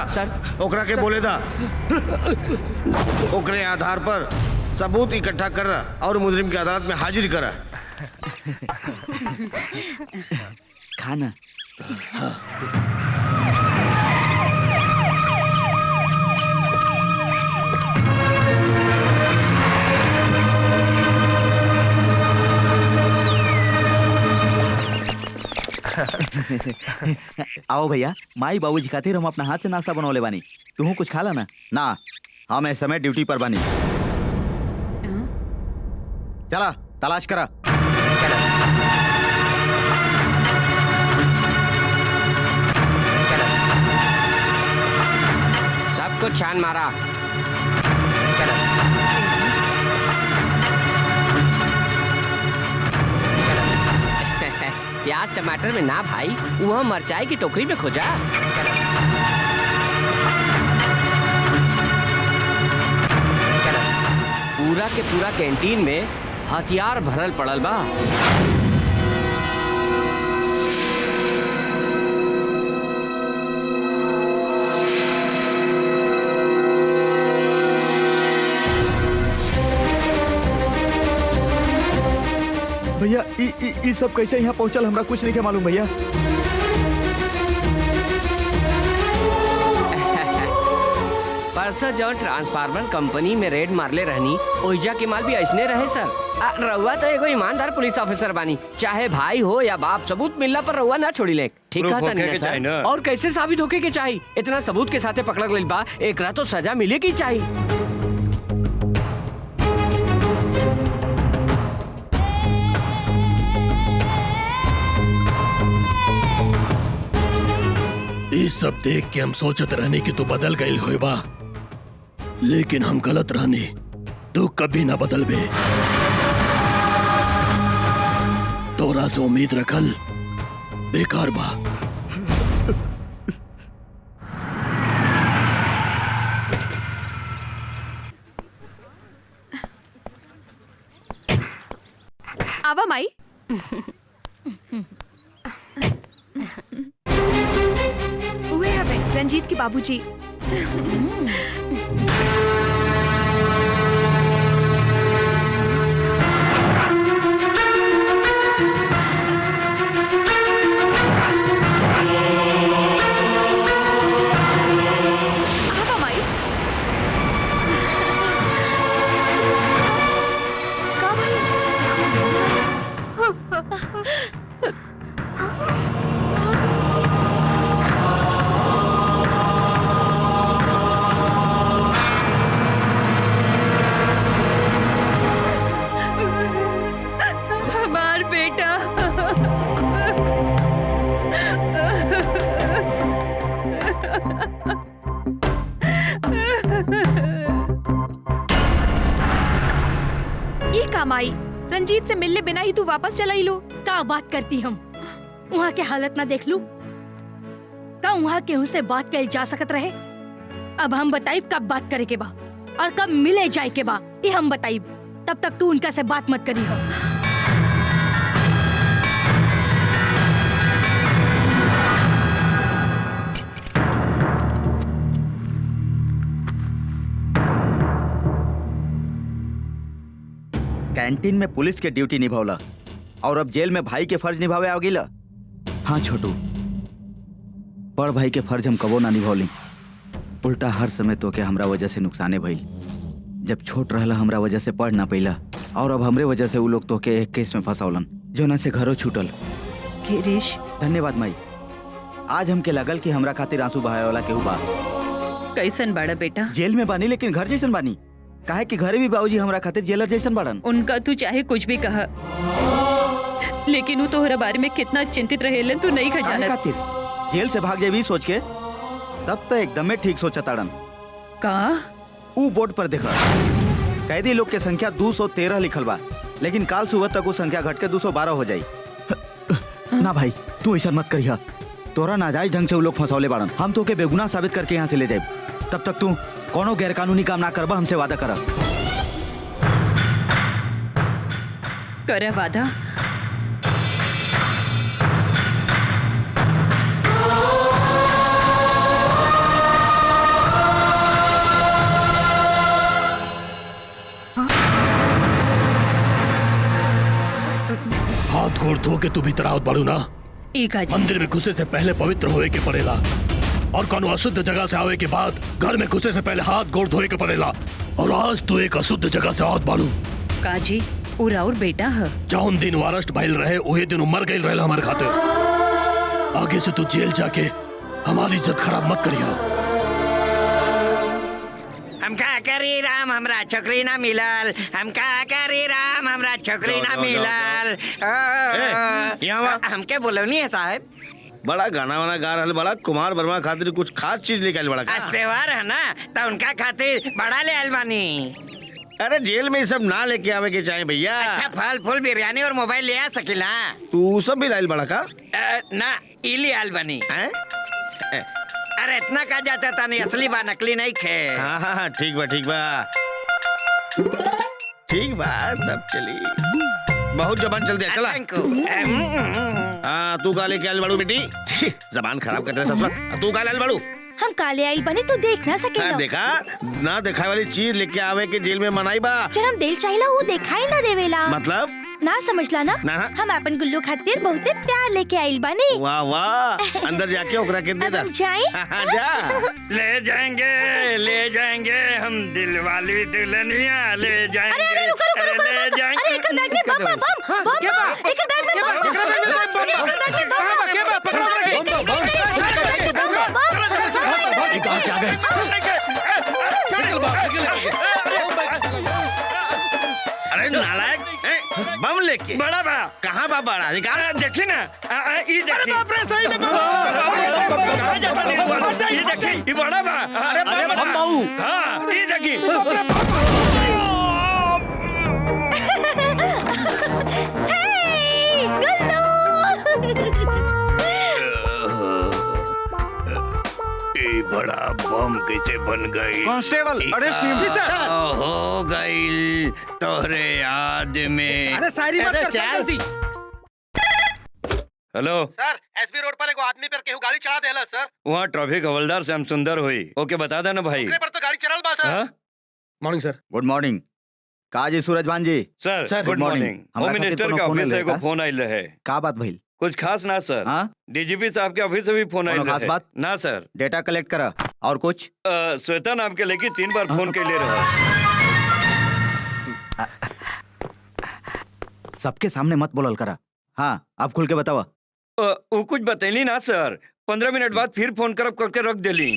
ओकरा के बोले दा। ओकरे आधार पर सबूत इकट्ठा कर और मुजरिम की अदालत में हाजिर करा। खाना आओ भैया, माई बाबूजी खातिर हम अपना हाथ से नाश्ता बनवले बानी। तू कुछ खा ला ना। ना, हम इस समय ड्यूटी पर बानी। चला तलाश करा। सब कुछ छान मारा। प्याज टमाटर में ना भाई, वहाँ मरचाई की टोकरी में खोजा। पूरा के पूरा कैंटीन में हथियार भरल पड़ल बा। भैया ई सब कैसे यहाँ पहुँचल हमरा कुछ नहीं के मालूम भैया। परसों जो ट्रांसफार्मर कंपनी में रेड मारले रहनी ओइजा के माल भी ऐसने रहे सर। रउआ तो एगो ईमानदार पुलिस ऑफिसर बानी, चाहे भाई हो या बाप, सबूत मिलला पर रउआ ना छोड़ी ले। ठीक कहा तनी ना सर? और कैसे साबित होके के चाहिए? इतना सबूत के साथे पकड़ गइल बा, एकरा तो सजा मिले की चाहिए। ये सब देख के हम सोचत रहने की तू बदल गई होई बा, लेकिन हम गलत रहने। तू कभी ना बदल बे। तोरा से उम्मीद रखल बेकार बा। आवा माई। उहे हवे रंजीत के बाबूजी। आवा माई। का भाई? हमार बेटा। ये काम आई रंजीत से मिलने बिना ही तू वापस चला ही लो। का बात करती हम वहाँ के हालत ना देख लू का वहाँ केहू से बात कल जा सकत रहे। अब हम बताइब कब बात करे के बा और कब मिले जाए के बा, ये हम बताइब। तब तक तू उनका से बात मत करी हो। कैंटीन में पुलिस के ड्यूटी निभावला और अब जेल में भाई के फर्ज निभावे आ गिला। हाँ छोटू, बड़ भाई के फर्ज हम कबो ना निभावली। उल्टा हर समय तो के हमरा वजह से नुकसाने भइल। जब छोट रहला हमरा वजह से पढ़ ना पैला और अब हमरे वजह से उ लोग तो के एक केस में फंसावलन जोना से घरों छूटल। गिरीश, धन्यवाद माई। आज हमके लगल कि हमरा खातिर आंसू बहाए वाला केहू बा। कैसन बाड़ा बेटा? जेल में बानी लेकिन घर जैसन बानी। काहे कि घरे भी बाबूजी हमरा खातिर जेलर जैसन बाड़न। उनका तू चाहे कुछ भी कहा, लेकिन वो तोहरा बारे में कितना चिंतित रहेलन तू नहीं काहे खजानत। खातिर जेल से भाग जेबी सोच के? तब तो एकदम में ठीक सोचा ताड़न। का? ऊ बोर्ड पर देखा कैदी लोग के संख्या 213 लिखल बा, लेकिन काल सुबह तक वो संख्या घट के 212 हो जाई। ना भाई तू ऐसा मत करिया, तोरा नाजायज ढंग से वो लोग फंसौले बाड़न। हम तो के बेगुनाह साबित करके यहाँ से ले जाए। तब तक तू कोनो गैर कानूनी काम ना करबा, हमसे वादा करा। करे वादा? हाथ गोड़ धो के तू भीतर आवत बाड़ू ना। मंदिर में घुसे से पहले पवित्र होए के पड़ेला और कोनो अशुद्ध जगह से आवे के बाद घर में घुसे से पहले हाथ गोड़ धोए के पड़ेला। और आज तू एक अशुद्ध जगह से आवत बाड़ू। काजी उरा और बेटा है। जौन दिन वारस्ट भइल रहे उहे दिन मर गइल रहे हमारे खातिर। आगे से तू जेल जाके हमारी इज्जत खराब मत करिया। हम का करी राम हमरा छोकरी ना मिलल। हम का करी राम हमरा छोकरी ना मिलल। हमके बोलवनी है साहब। बड़ा गाना वाना गा रहल बड़ा कुमार वर्मा खातिर कुछ खास चीज लेके आइल बड़ा का? आज त्योहार है ना तो उनका खातिर बड़ा ले आइल बानी। अरे जेल में ये सब ना लेके आवे के चाहिए भैया। अच्छा फल फूल बिरयानी और मोबाइल ले आ सकिला? तू सब भी लाइल बड़ा का? ना इली आइल बानी। अरे इतना का जाता था नहीं, असली बा नकली नहीं खे। हाँ हाँ हाँ ठीक बा ठीक बा ठीक बा, सब चली। बहुत जबान चल दिया चला। हाँ तू का लेके आइल बड़ू बेटी? जबान खराब कर रहे सब। तू का लाइल बड़ू? हम काले आई बने तो देख ना सके। देखा ना दिखाए वाली चीज लेके आवे के जेल में मनाई बा। जब हम दिल चाहिए वो दिखाई ना देवेला। मतलब ना समझला ना ना। हम अपन गुल्लू खातिर बहुते प्यार लेके आइल बानी। वाह वाह, अंदर जाके ओकरा के दे अब दा। हम जाएं? हाँ, जा। ले जाएंगे हम दिल वाली दुल्हनिया ले जाएंगे। अरे रुको रुको रुको ले रुको। जाएंगे। अरे एक बैग में बम बम बम बम बम। एक बैग में बम बम। कहाँ से आ गए? अरे नालायक, बम लेके बड़ा बा कहाँ बा? बड़ा निकाल। देखी ना, ये देखी। कहाँ जाता दिल वाला? ये देखी, ये बड़ा बा। अरे बम बाबू हाँ, ये देखी। हे, गुल्लू। ये बड़ा बम कैसे बन गई? कांस्टेबल अरेस्ट हिम। हो गई तोहरे याद में। अरे सारी मत कर जल्दी। हेलो सर, एसबी रोड पर एगो आदमी पर केहू गाड़ी चढ़ा देला सर। वहाँ ट्रैफिक हवलदार श्याम सुंदर हुई। ओके बता देना भाई। ओकरे पर तो गाड़ी चढ़ल बा सर। हाँ? Morning sir. Good morning. का जी Surajbhan ji? Sir good morning. हमरा होम खातिर मिनिस्टर कोनो के फोन ऑफिस से आइल एगो है का? फोन आइल रहे। का बात भइल? कुछ खास ना सर। हाँ? डीजीपी साहब के ऑफिस से भी फोन आइल कोनो खास रहे। बात? ना सर। डेटा कलेक्ट करा और कुछ? श्वेता नाम के लड़की 3 बार फोन के ले रहा। सबके सामने मत बोलल करा। हाँ, अब खुल के बतावा। वो कुछ बतैली ना सर। 15 मिनट बाद फिर फोन करके रख देली।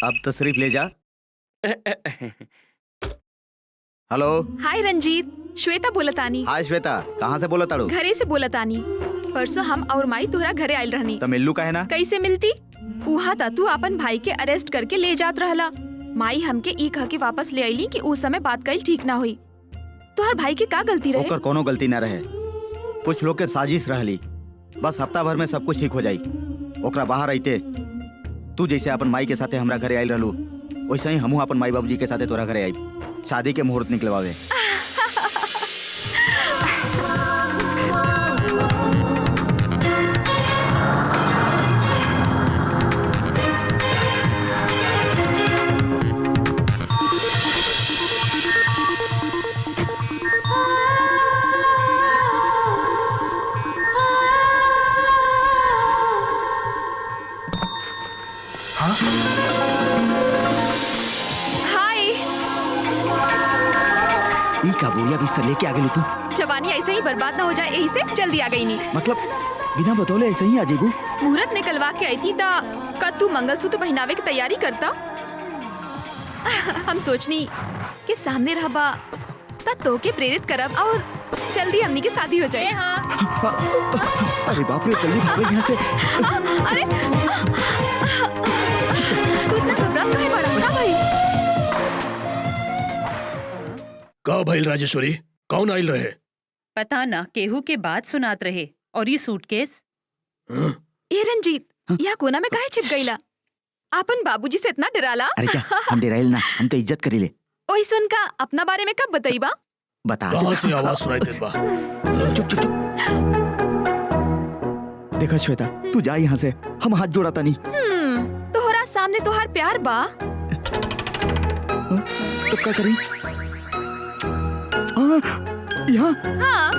अब तशरीफ ले जा। हेलो। हाय रंजीत, श्वेता बोलतानी। हाय श्वेता, कहाँ से बोला ताड़ू? घरे से बोलतानी। परसों हम और माई तोहरा घरे आयल रहनी। तो मिल्लू काहे ना? कैसे मिलती? उहा ता तू अपन भाई के अरेस्ट करके ले जात रहला। माई हमके ई कह के वापस ले आईली कि उस समय बात कईल ठीक ना हुई। तोहर भाई के का गलती रहे? ओकर कोनो गलती ना रहे। कुछ लोग के साजिश रहली। बस हफ्ता भर में सब कुछ ठीक हो जाई। ओकरा बाहर आइते तू जैसे अपन माई के साथे हमरा घरे आइल रहलू, वैसे ही हमहू अपन माई बाबूजी के साथे तोरा घरे आई शादी के मुहूर्त निकलवावे। हाय। ई का बोरिया बिस्तर लेके आ गेलू तू? जवानी ऐसे ही बर्बाद ना हो जाए यही से जल्दी आ गई नी। मतलब बिना बतौले ऐसे ही आ जेबू? मुहूर्त निकलवा के आई थी ता का तू मंगलसूत्र पहनावे की तैयारी करता। हम सोचनी कि सामने रहबा ता तो के प्रेरित करब और जल्दी हमनी की शादी हो जाए। अरे बाप रे, जल्दी भागो यहाँ से। अरे तू इतना घबरात काहे बाड़ा? का भाई? का भाई राजेश्वरी, कौन आइल रहे? पता ना, केहू के बात सुनात रहे। और ये सूटकेस? ए रंजीत, यहाँ कोना में काहे छिप गईला? आपन बाबूजी से इतना डराला? अरे क्या, हम डराइल ना, हम तो इज्जत करीले। ओई सुन का अपना बारे में कब बताईबा? बता। कहाँ से आवाज सुनाई देत बा? चुप चुप चुप। देखा श्वेता, तू जा यहाँ से, हम हाथ जोड़ाता नहीं। तोहरा सामने तोहार प्यार बा। तो क्या करी? यहाँ? हाँ।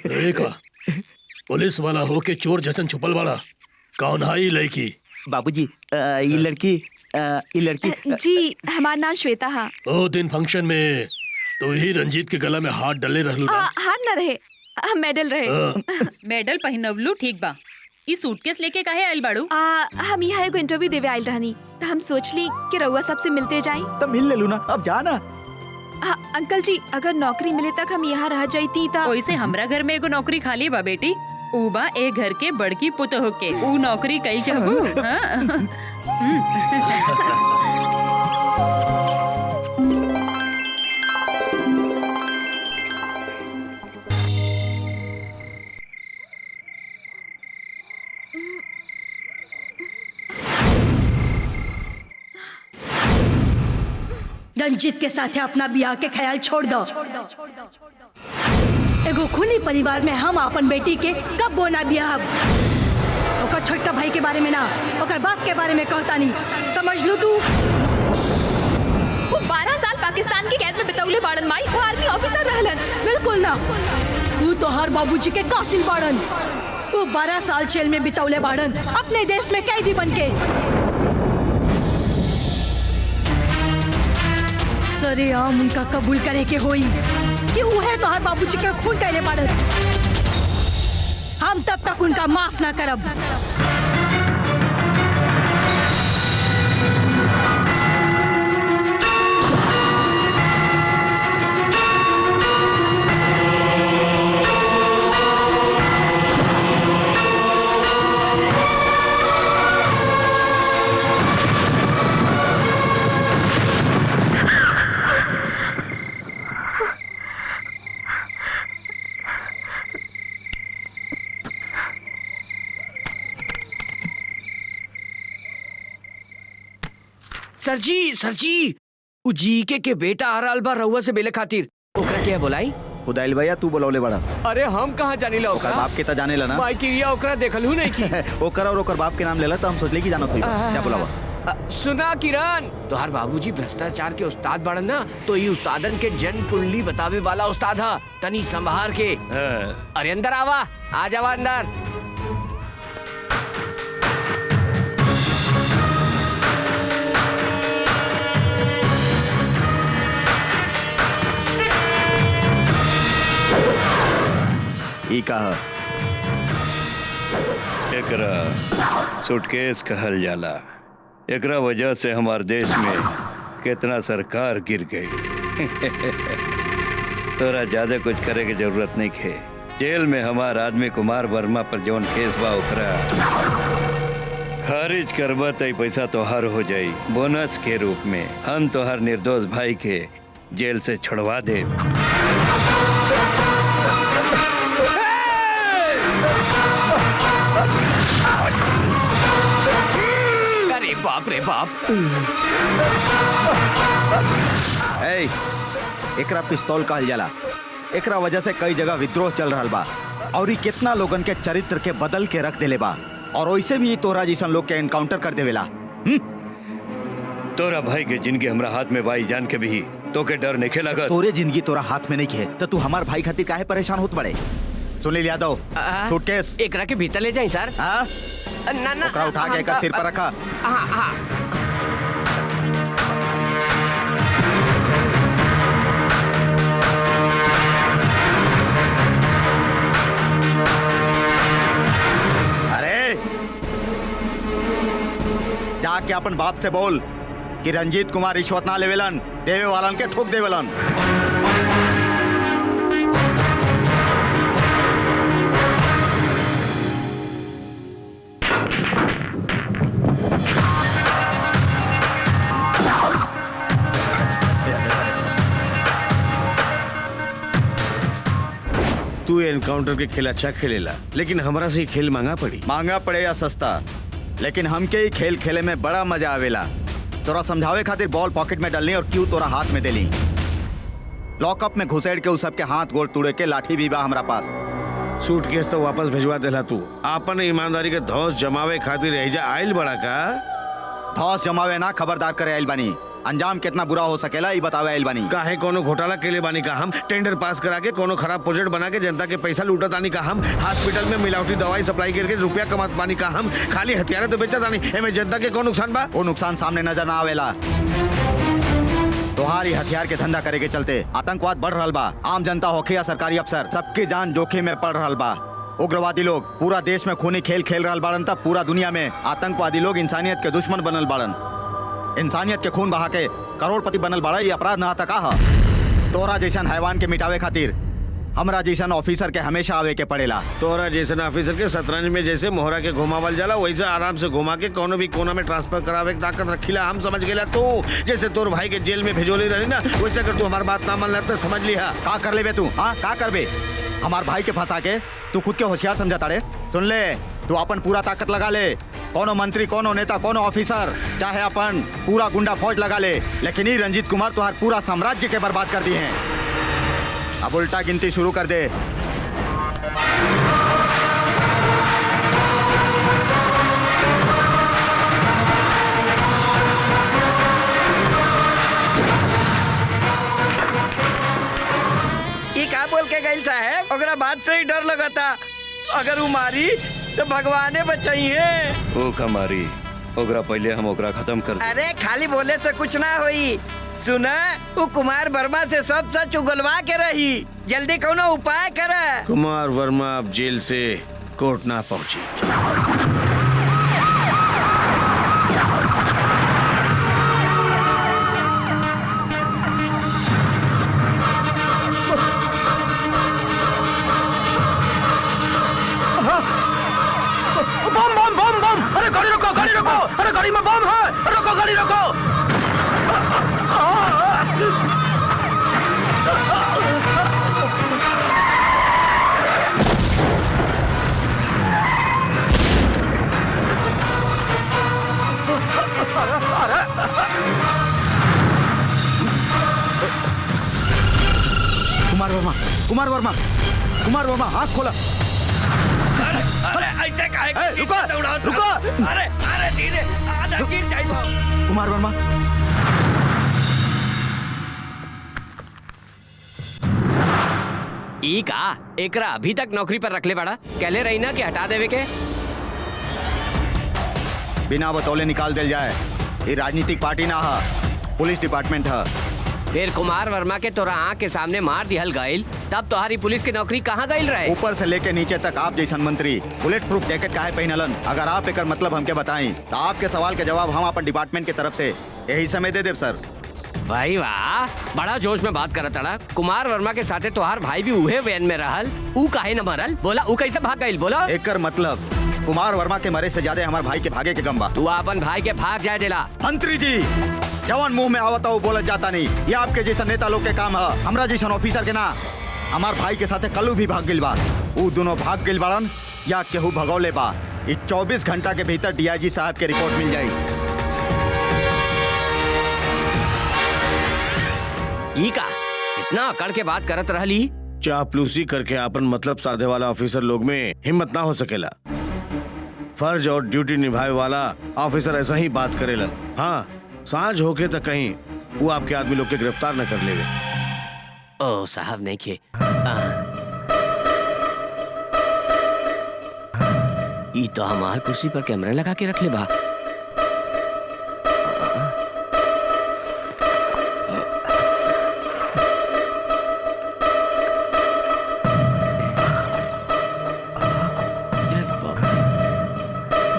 देखा, पुलिस वाला होके चोर जैसन छुपल वाला कौन है ये लड़की? बाबूजी, ये लड़की जी, हमारा नाम श्वेता है। ओ दिन फंक्शन में तो ही रंजीत के गला में हाथ डले रहलू ना? हाथ न रहे, मेडल रहे। मेडल पहनवलू ठीक बा। ई सूटकेस लेके काहे आइल बाड़ू? हम यहाँ एगो इंटरव्यू देवे आइल रहनी, तो हम सोचली कि रउआ सबसे मिलते जाई। तो मिल ले लू ना, अब जा ना। अंकल जी, अगर नौकरी मिले तक हम यहाँ रह जाती ता। ओइसे हमरा घर में एगो नौकरी खाली बा बेटी। ऊ बा ए घर के बड़की पुत होके ऊ नौकरी कइल चाहबू। हाँ? रंजीत के साथ अपना ब्याह के ख्याल छोड़ दो। एगो खूनी परिवार में हम अपन बेटी के कब बोना बियाहब। ओकर छोटका भाई के बारे में ना, ओकर बाप के बारे में कहता नहीं, समझ लू तू। वो 12 साल पाकिस्तान की कैद में बितौले बाड़न माई, वो आर्मी ऑफिसर रहलन। बिल्कुल ना, तू तो हर बाबूजी के कातिल बाड़न। वो 12 साल जेल में बितौले बाड़न अपने देश में कैदी बनके। सरेआम उनका कबूल करे के होई कि उहे तो हर बाबूजी के खून कैले बाड़न। हम तब तक उनका माफ ना करब। सर जी उ जीके के बेटा आ रहल बा रउआ से मिले खातिर। ओकरा के बोलाई? खुदाइल भैया तू बोलौले बड़ा। अरे हम कहाँ जानीला ओकर बाप के त जानेला ना। माई की ओकरा देखलहू नहीं की। ओकर और ओकर बाप के नाम लेला त हम सोचले कि जानत होई। क्या बुलावा? सुना किरण, तोहार बाबूजी भ्रष्टाचार के उस्ताद बाड़न ना, तो ये उस्तादन के जन्म कुंडली बतावे वाला उस्ताद हा। तनी संभार के। अरे अंदर आवा, आ जावा अंदर। ई कहा एकरा सूटकेस कहल जाला। एकरा वजह से हमार देश में कितना सरकार गिर गई। तोरा ज्यादा कुछ करे के जरूरत नहीं है। जेल में हमार आदमी कुमार वर्मा पर जौन केस बा ओकरा खारिज करबा त पैसा तोहार हो जाई बोनस के रूप में। हम तोहार निर्दोष भाई के जेल से छुड़वा दे। अरे बाप रे बाप। एकरा पिस्तौल कहल जाला। एकरा वजह से कई जगह विद्रोह चल रहा बा और कितना लोगन के चरित्र के बदल के रख देले बा और वैसे भी तोरा जैसन लोग के एनकाउंटर कर देवेला। तोरा भाई के जिंदगी हमरा हाथ में बाई जान के भी तो के डर नहीं खेला। तोरे जिंदगी तोरा हाथ में नहीं है तो तू हमार भाई खातिर काहे परेशान होत बड़े? सुनील यादव सूटकेस एकरा के भीतर ले जाई सर। ना ना ओकरा उठा के एकर सिर पर रखा। अरे जाके अपन बाप से बोल कि रंजीत कुमार रिश्वत ना लेवेलन, देवे वालन के ठोक देवेलन। तू एनकाउंटर के खेल अच्छा खेलेला, लेकिन हमरा से खेल महंगा पड़ी। महंगा पड़े या सस्ता, लेकिन हमके ही खेल खेले में बड़ा मजा आवेला। तोरा समझावे खातिर बॉल पॉकेट में डालनी और क्यों तोरा हाथ में देली। लॉकअप में घुसेड़ के उस सबके हाथ गोड़ तोड़े के लाठी भी बा हमरा पास। सूटकेस तो वापस भिजवा देला। तू आपन ईमानदारी के धौस जमावे खातिर एजा आइल बड़ा का? धौस जमावे ना, खबरदार करे आइल बानी। अंजाम कितना बुरा हो सकेला ये बतावे आइल बानी। काहे कोनो घोटाला केले बानी का? हम टेंडर पास करा के कोनो खराब प्रोजेक्ट बना के जनता के पैसा लूटत आनी का? हम हॉस्पिटल में मिलावटी दवाई सप्लाई करके रुपया कमात बानी का? हम खाली हथियार तो बेचत आनी। एमे जनता के कौन नुकसान बा? वो नुकसान सामने नजर ना आवेला। तोहारी हथियार के धंधा करे के चलते आतंकवाद बढ़ रहा बा। आम जनता होखे या सरकारी अफसर, सबकी जान जोखिम में पड़ रहा बा। उग्रवादी लोग पूरा देश में खूनी खेल खेल रहा बाड़न, तब पूरा दुनिया में आतंकवादी लोग इंसानियत के दुश्मन बनल बाड़न। इंसानियत के खून बहा के करोड़पति बनल बाड़ा, ये अपराध ना तका हा। तोरा जैसन हैवान के मिटावे खातिर हमरा जैसन ऑफिसर के हमेशा आवे के पड़ेला। तोरा जैसन ऑफिसर के शतरंज में जैसे मोहरा के घुमावल जाला, वैसे आराम से घुमा के कोनो भी कोना में ट्रांसफर करावे के ताकत रखीला। हम समझ गेला। तू जैसे तोर भाई के जेल में भेजोली रही ना, वैसे अगर तू हमार बात ना मान तो समझ लिहा। का कर लेबे तू? हाँ का करबे? हमार भाई के फंसा के तू खुद के होशियार समझता रे? सुन ले, तू अपन पूरा ताकत लगा ले। कोनो मंत्री, कोनो नेता, कोनो ऑफिसर, चाहे अपन पूरा गुंडा फौज लगा ले, लेकिन ये रंजीत कुमार तुम्हार पूरा साम्राज्य के बर्बाद कर दिए हैं। अब उल्टा गिनती शुरू कर दे। ये का बोल के गई साहब, ओकरा बात से ही डर लगा था। अगर वो मारी तो भगवाने बचाइए। ओ कमारी, ओकरा पहले हम ओकरा खत्म कर दे। अरे खाली बोले से कुछ ना होई। सुना, वो कुमार वर्मा से सब सच उगलवा के रही। जल्दी कोनो उपाय कर। कुमार वर्मा अब जेल से कोर्ट ना पहुंची। बम बम बम बम! अरे गाड़ी रोको, गाड़ी रोको! अरे गाड़ी में बम है! रोको, गाड़ी रोको! कुमार वर्मा, कुमार वर्मा, कुमार वर्मा, आँख खोला। अरे ऐसे काहे ए, रुको, रुको! अरे अरे धीरे, आधा गिर जाइबो। कुमार वर्मा, ई का एकरा अभी तक नौकरी पर रखले बड़ा, कहले रही ना कि हटा देवे के। बिना बतौले निकाल दिल जाए। ये राजनीतिक पार्टी ना है, पुलिस डिपार्टमेंट है। फिर कुमार वर्मा के तोरा आँख के सामने मार दिहल गईल, तब तुम्हारी पुलिस की नौकरी कहाँ गईल रहे? ऊपर से लेके नीचे तक आप जैसन मंत्री बुलेट प्रूफ जैकेट काहे पहनलन? अगर आप एकर मतलब हमके बताएं तो आपके सवाल के जवाब हम अपन डिपार्टमेंट की तरफ से यही समय दे देव सर। भाई वाह, बड़ा जोश में बात करत अड़ा। कुमार वर्मा के साथे तोहार भाई भी उहे वैन में रहल, ऊ काहे न मरल? बोला ऊ कैसे भाग गईल? बोला। एकर मतलब कुमार वर्मा के मरे से ज्यादा हमारे भाई के भागे के गम बा। तू अपन भाई के भाग जाए देला। मंत्री जी, जवान मुंह में आवता वो बोलत जाता नहीं। ये आपके जैसा नेता लोग के काम है, हमरा जैसन ऑफिसर के ना। हमार भाई के साथे कल्लू भी भाग गिल बा। ऊ दोनों भाग गिल बाड़न या केहू भगौले बा। इस 24 घंटा के भीतर डीआईजी साहब के रिपोर्ट मिल जाई। ई का इतना अकड़ के बात करत रहली? चापलूसी करके अपन मतलब साधे वाला ऑफिसर लोग में हिम्मत ना हो सकेला। फर्ज और ड्यूटी निभाए वाला ऑफिसर ऐसा ही बात करेला। हाँ, सांझ होके तो कहीं वो आपके आदमी लोग के गिरफ्तार न कर लेवे। ओ साहब नहीं खे। ई तो हमार कुर्सी पर कैमरा लगा के रख ले बा।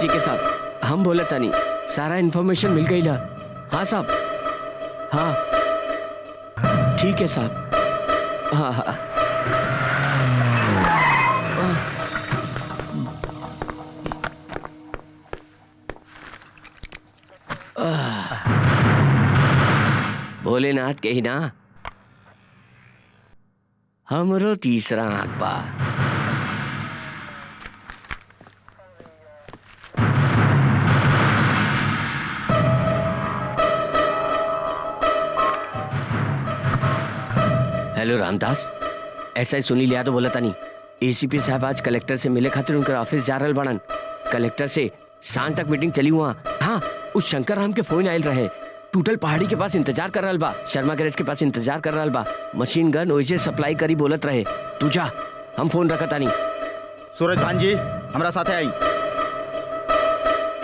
जी के साहब, हम बोले तानी सारा इन्फॉर्मेशन मिल गई ला। हाँ साहब, हाँ ठीक है साहब। हाँ हाँ भोलेनाथ के ही ना हमरो तीसरा आंख बा। हेलो रामदास, ऐसा ही सुनील यादव बोला तानी। एसीपी साहब आज कलेक्टर से मिले खातिर उनके ऑफिस जा रहल बाड़न। कलेक्टर से सांझ तक मीटिंग चली हुआ। हाँ, उस शंकर राम के फोन आयल रहे। टूटल पहाड़ी के पास इंतजार कर रहल बा, शर्मा गैरेज के पास इंतजार कर रहल बा। मशीन गन ओइसे सप्लाई करी बोलत रहे। तू जा, हम फोन रखा तानी। सूरज भान जी हमरा साथे आई।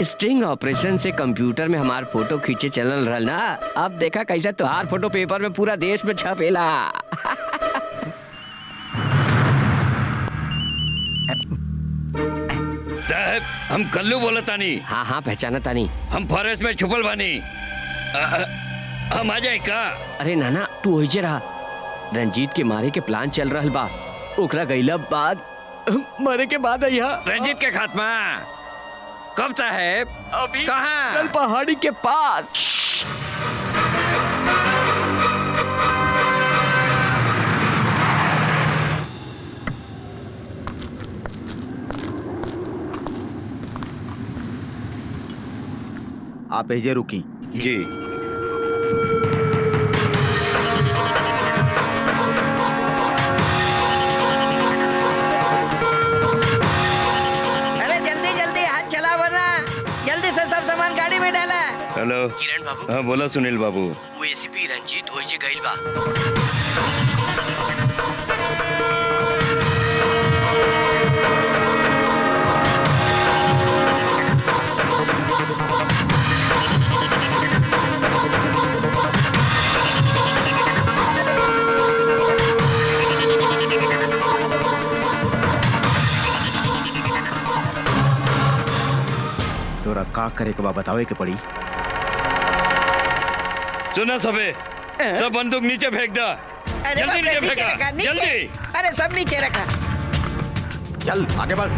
स्ट्रिंग ऑपरेशन से कंप्यूटर में हमार फोटो खींचे चलल रहल ना। अब देखा कैसा तुहार फोटो पेपर में पूरा देश में छपेला। साहब, हम कल्लू बोला तानी। हाँ हाँ पहचाना तानी। हम फॉरेस्ट में छुपल बानी। हम आ जाए का? अरे नाना, तू ओइजे रहा। रंजीत के मारे के प्लान चल रहल बा। ओकरा गईला बाद मरे के बाद आइहा। रंजीत के खात्मा कब साहेब? अभी कहाँ? कल पहाड़ी के पास। आप एजे रुकी। जी। हेलो किरण बाबू हाँ बोला सुनील बाबू। वो एसीपी रंजीत ओइजे गइल बा। तोरा का करे के बा बतावे के पड़ी। सुना सबे, सब बंदूक नीचे फेंक दो। अरे जल्दी बाप रे, नीचे फेंका, रखा, नीचे। जल्दी। अरे सब नीचे रखा। चल आगे बढ़।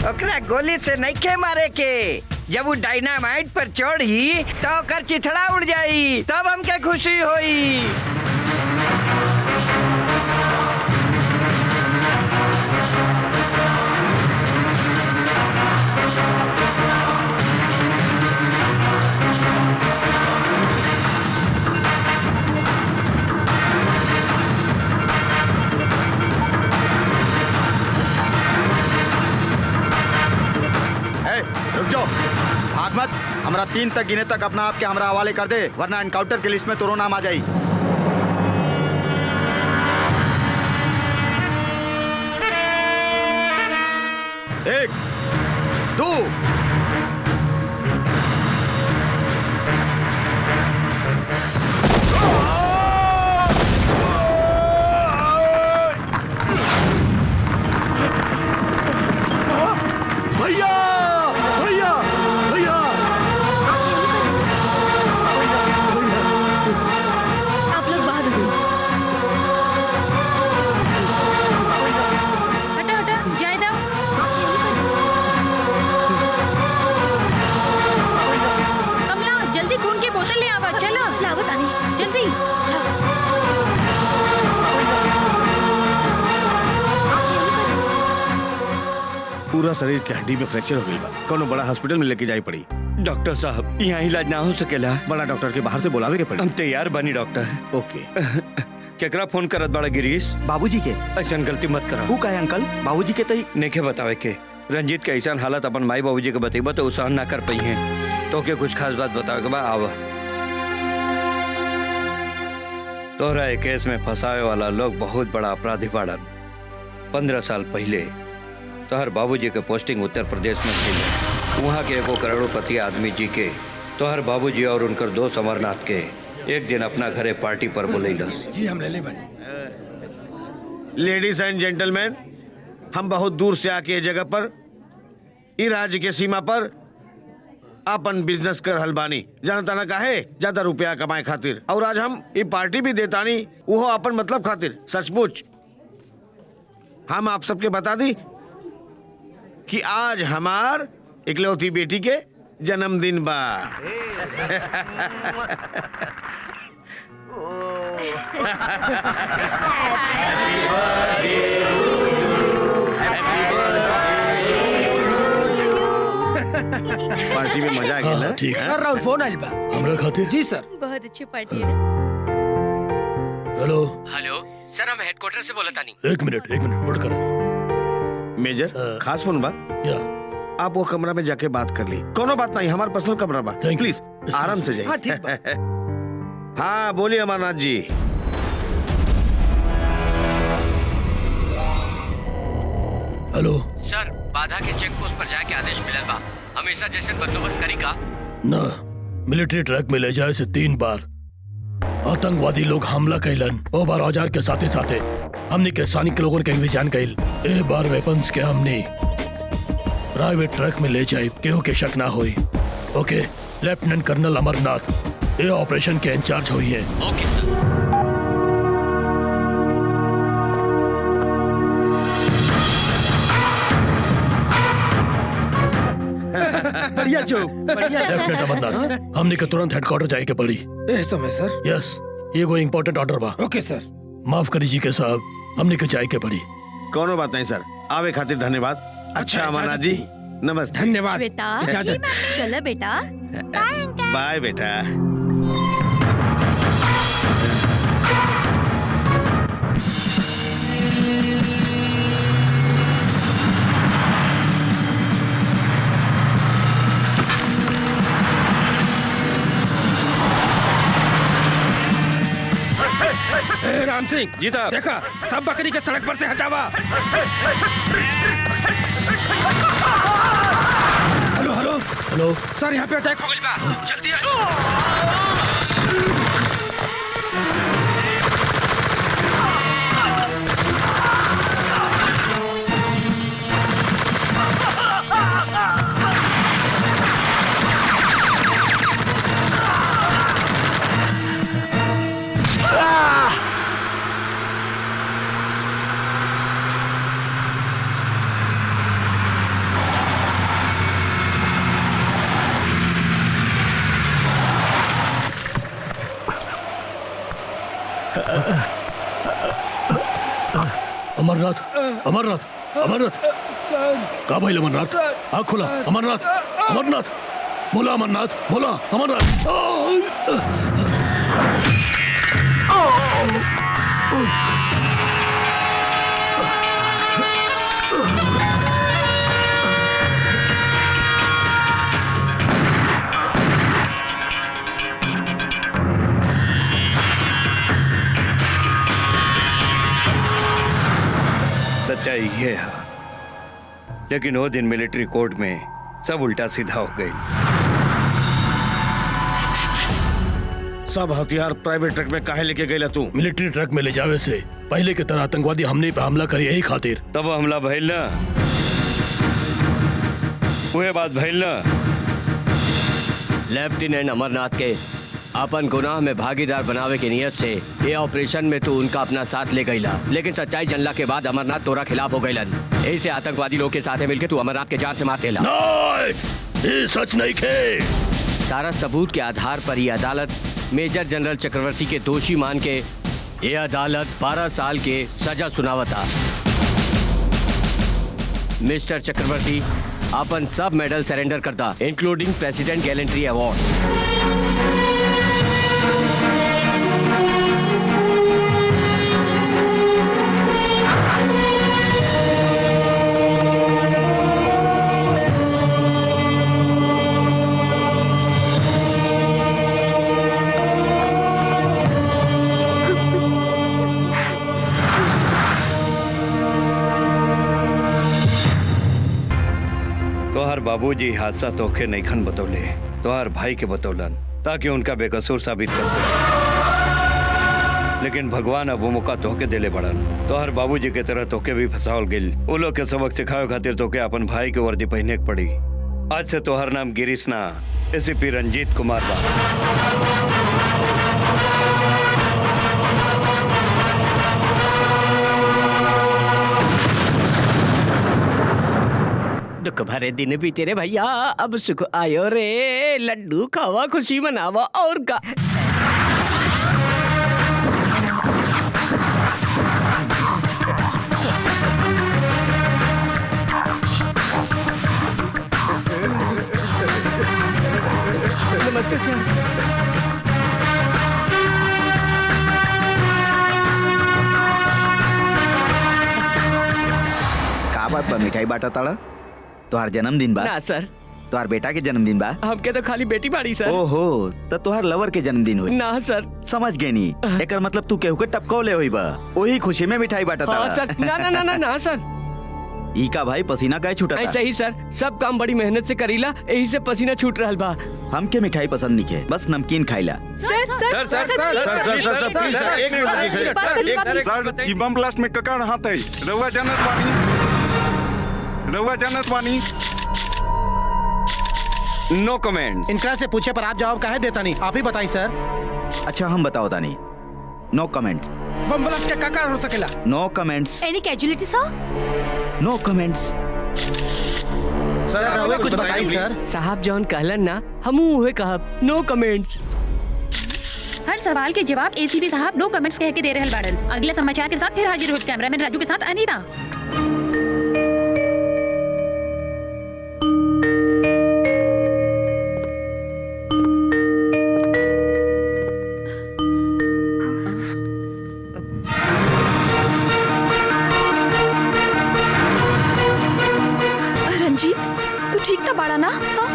ओकरा गोली से नहीं खे मारे के। जब वो डायनामाइट पर चढ़ी तो ओकर चिथड़ा उड़ जाई, तब हमके खुशी होई। रुक जाओ, भाग मत। हमरा 3 तक गिने तक अपना आप के हमरा हवाले कर दे, वरना एनकाउंटर की लिस्ट में तोरो नाम आ जाई। 1 2 भैया भैया भैया आप लोग बाहर रुकिए। हटा हटा जाए दो। कमला जल्दी खून की बोतल ले आवा। चलो लावत आनी। जल्दी। पूरा शरीर के हड्डी में फ्रैक्चर हो गई बा। कोनो बड़ा हॉस्पिटल में लेके जाई पड़ी। डॉक्टर साहब यहाँ इलाज ना हो सकेला। बड़ा डॉक्टर के बाहर से बुलावे के पड़ी। हम तैयार बनी डॉक्टर। ओके। केकरा फोन करत बड़ा गिरीश? बाबूजी के। ऐसा गलती मत करा। वो काहे अंकल? बाबूजी के तई नेखे बतावे के रंजीत के ऐसा हालत अपन माई बाबूजी के बतेबा तो सहन ना कर पाई है। तो के कुछ खास बात बतावे के बा आवा। तोहरा एक केस में फंसावे वाला लोग बहुत बड़ा अपराधी बाड़न। 15 साल पहले तोहर बाबूजी के पोस्टिंग उत्तर प्रदेश में थी। वहाँ के एगो करोड़पति आदमी जी के तोहर बाबूजी और उनकर दोस्त अमरनाथ के एक दिन अपना घरे पार्टी पर बुलैलस। जी हम ले ले बने। लेडीज एंड जेंटलमैन, हम बहुत दूर से आके ये जगह पर ई राज्य के सीमा पर अपन बिजनेस कर हलबानी जानता ना काहे ज्यादा रुपया कमाए खातिर। और आज हम ये पार्टी भी देतानी वो अपन मतलब खातिर। सचमुच हम आप सबके बता दी कि आज हमार इकलौती बेटी के जन्मदिन बा। पार्टी में मजा आ गया ना? ठीक है। सर राहुल फोन आइल बा। हमरा खातिर? जी सर। बहुत अच्छी पार्टी है ना। हेलो हेलो सर, हम हेडक्वार्टर से बोला तानी। एक मिनट होल्ड करो। मेजर खास फोन बा। या आप वो कमरा में जाके बात कर ली। कोनो बात नहीं, हमारा पर्सनल कमरा बा। Thank you. प्लीज आराम से हाँ, ठीक जाइए। हाँ बोलिए अमरनाथ जी। हेलो सर, बाधा के चेक पोस्ट पर जाके आदेश मिलल बा। हमेशा जैसे बंदोबस्त करी का। ना मिलिट्री ट्रक में ले जाए से 3 बार आतंकवादी लोग हमला कैलन। वो बार औजार के साथे साथे हमने के सैनिक लोगों के भी जान कैल। ए बार वेपन्स के हमने प्राइवेट ट्रक में ले जाए, केहू के शक ना होई। ओके, लेफ्टिनेंट कर्नल अमरनाथ ये ऑपरेशन के इंचार्ज हुई है। ओके सर। बढ़िया जोक, बढ़िया जोक। लेफ्टिनेंट अमरनाथ हमने के तुरंत हेडक्वार्टर जाए के पड़ी। ए समय सर। यस, ये कोई इम्पोर्टेंट ऑर्डर बा। ओके सर। माफ करी जी के साहब, हमने के जाए के पड़ी। कोनो बात नहीं सर, आवे खातिर धन्यवाद। अच्छा अमरनाथ जी नमस्ते। धन्यवाद। बेटा इजाजत। चलो बेटा। बाय बेटा। सिंह जी साहब। देखा सब बकरी के सड़क पर से हटावा। हेलो हेलो हेलो सर, यहाँ पे अटैक हो गई बा, जल्दी आइए। अमरनाथ अमरनाथ अमरनाथ सर का भाई अमरनाथ आँख खुला। अमरनाथ अमरनाथ बोला, अमरनाथ बोला, अमरनाथ। सच्चाई ये है, लेकिन वो दिन मिलिट्री कोर्ट में सब उल्टा सीधा हो गई। सब हथियार प्राइवेट ट्रक में काहे लेके गए तू? मिलिट्री ट्रक में ले जावे से पहले की तरह आतंकवादी हमने पे हमला करी, यही खातिर। तब हमला भइल ना, वह बात भइल ना। लेफ्टिनेंट अमरनाथ के अपन गुनाह में भागीदार बनावे की नियत से ये ऑपरेशन में तू उनका अपना साथ ले गईला, लेकिन सच्चाई जानला के बाद अमरनाथ तोरा खिलाफ हो गईलन। ऐसे आतंकवादी लोग के साथ मिलके तू अमरनाथ के जान से मार देला। ये सच नहीं खे। सारा सबूत के आधार पर ये अदालत मेजर जनरल चक्रवर्ती के दोषी मान के ये अदालत 12 साल के सजा सुनावता। मिस्टर चक्रवर्ती अपन सब मेडल सरेंडर करता, इंक्लूडिंग प्रेसिडेंट गैलेंट्री अवार्ड। तोहार बाबूजी हादसा तोखे नईखन बतौले, तोहार भाई के बतौलन ताकि उनका बेकसूर साबित कर सके। लेकिन भगवान अब वो मौका तोहके देले बड़न। तोहार बाबूजी के तरह तोके भी फंसावल गिल। वो लोग के सबक सिखावे खातिर तोके अपन भाई के वर्दी पहने के पड़ी। आज से तोहार नाम गिरीश ना, एसीपी रंजीत कुमार बा। दुख भरे दिन भी तेरे भैया, अब सुख आयो रे। लड्डू खावा, खुशी मनावा और का। नमस्ते सर। का बात बा, मिठाई बाटा ताड़ा? तोहार जन्मदिन बा? ना सर। तोहार बेटा के जन्मदिन बा? हमके तो खाली बेटी बाड़ी सर। ओहो, तो तोहार लवर के जन्मदिन हुई? ना सर। समझ गए नी, एकर मतलब तू केहू के टपकौले होई बा, वही खुशी में मिठाई बाटा ताड़ा। हाँ सर। ना ना ना ना ना सर। ई का भाई पसीना काहे छूटा? ऐसा ही सर, सब काम बड़ी मेहनत से करीला, यही से पसीना छूट रहल बा। हमके मिठाई पसंद नहीं है, बस नमकीन खाइला। सर सर सर प्लीज सर, एक मिनट सर, ई बम ब्लास्ट में ककार हाथ है। रउआ जानत बानी। नो कमेंट। इनकरा से पूछे पर आप जवाब काहे देता नहीं? आप ही बताइए सर। अच्छा हम बताओ तानी। नो कमेंट्स। बम ब्लास्ट के का हो सकेला? नो कमेंट्स। एनी कैजुअलिटी सर? नो कमेंट्स। सर आप कुछ बताइए सर। साहब जॉन कहलन ना, हमू हुए कहब नो कमेंट्स। हर सवाल के जवाब एसीपी साहब नो कमेंट्स कह के दे रहल बाड़न। अगले समाचार के साथ फिर हाजिर हो कैमरामैन राजू के साथ अनीता। रंजीत, तू ठीक था बाड़ा ना? हाँ?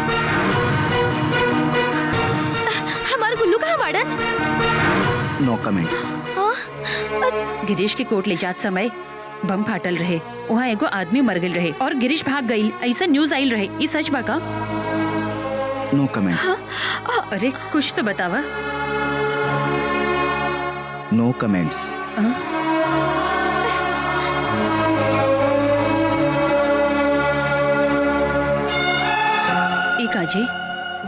हमार गुल्लू कहाँ बाड़न? नो कमेंट्स। हाँ? गिरीश के कोर्ट ले जात समय बम फाटल रहे, वहाँ एगो आदमी मर गई रहे और गिरीश भाग गई, ऐसा न्यूज आइल रहे। ये सच बा का? नो कमेंट। अरे कुछ तो बतावा। नो कमेंट्स। काजी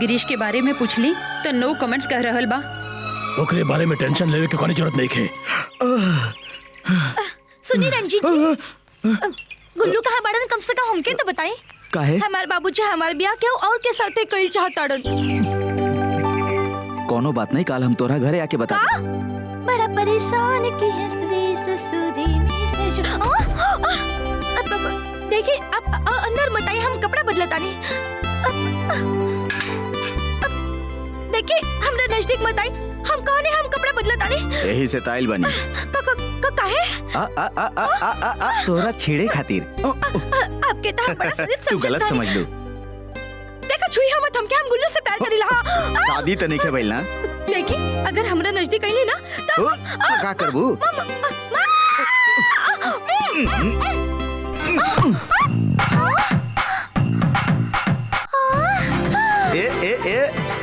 गिरीश के बारे में पूछ ली तो नो कमेंट्स कह रहल बा। ओकरे बारे में टेंशन लेवे के कोई जरूरत नहीं है। सुनी रंजीत जी, गुल्लू कहाँ बड़न, कम से कम हमके तो बताई। काहे? हमारे बाबूजी हमारे ब्याह के और के साथे कई चाहताड़न। कोनो बात नहीं, काल हम तोरा घरे आके बता। बड़ा परेशान की है ससुरी में से देखिए आप अंदर मत आइए, हम कपड़ा बदलता नहीं। देखिए हमरा नजदीक मत आई, हम कहने हम कपड़ा बदलता नहीं। यही से ताइल बनी। काहे? तोरा छेड़े खातिर। आपके तो हम बड़ा शरीफ तू गलत समझ लो। देखा छुई हम मत, हम क्या हम गुल्लू से प्यार करी ला। शादी तो नहीं के भइल ना। देखिए अगर हमरा नजदीक आइली ना तो का करबू? ए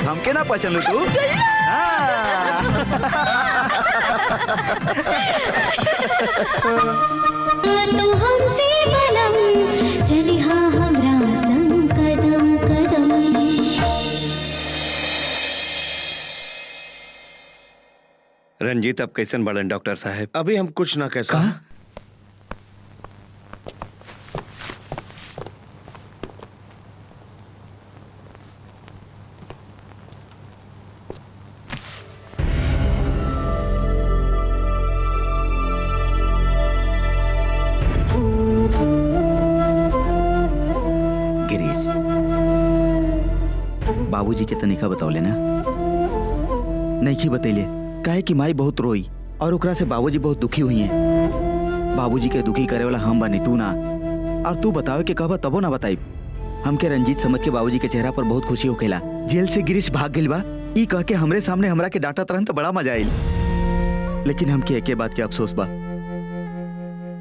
हमके ना पहचान तू? तू हमसे बनम चली हाँ हमरा संग कदम कदम। रंजीत अब कैसन बड़न डॉक्टर साहब? अभी हम कुछ ना कह सकते। बाबूजी के तनिका बतौले ना? नहीं बतैले, काहे कि माई बहुत रोई और ओकरा से बाबूजी बहुत दुखी हुई हैं। बाबूजी के दुखी करे वाला हम बानी, तू ना। और तू बतावे के कहबा तबो ना बताई। हमके रंजीत समझ के बाबूजी के चेहरा पर बहुत खुशी होखेला। जेल से गिरीश भाग गेल बा, ई कह के हमरे सामने हमरा के डांटा तरन तो बड़ा मजा आइल। लेकिन हमके एके बात के अफसोस बा,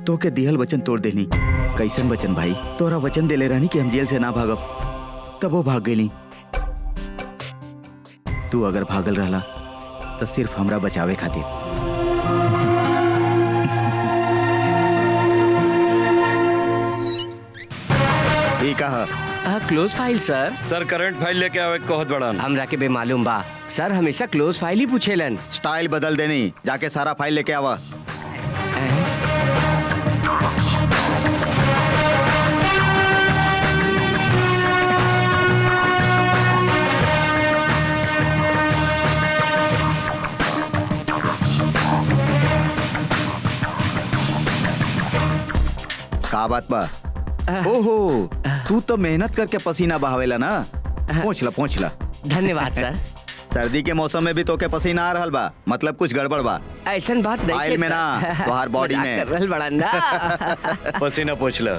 तो के दिहल वचन तोड़ देनी। कैसन वचन भाई? तोरा वचन देले रहनी कि हम जेल से ना भागब, तब वो भाग गेली। तू अगर भागल रहला तो सिर्फ हमरा बचावे खातिर। ई कहा? क्लोज फाइल सर। सर करंट फाइल लेके आवे कहत बड़न। हमरा के बेमालूम बा सर, हमेशा क्लोज फाइल ही पूछेलन। स्टाइल बदल देनी, जाके सारा फाइल लेके आवा। का बात बा? ओहो, तू तो मेहनत करके पसीना बहावेला ना। पहुँच ला। धन्यवाद सर। सर्दी के मौसम में भी तो के पसीना आ रहल बा, मतलब कुछ गड़बड़ बा। ऐसन बात नहीं फाइल में ना, तोहार बॉडी में। पसीना पोंछ ला।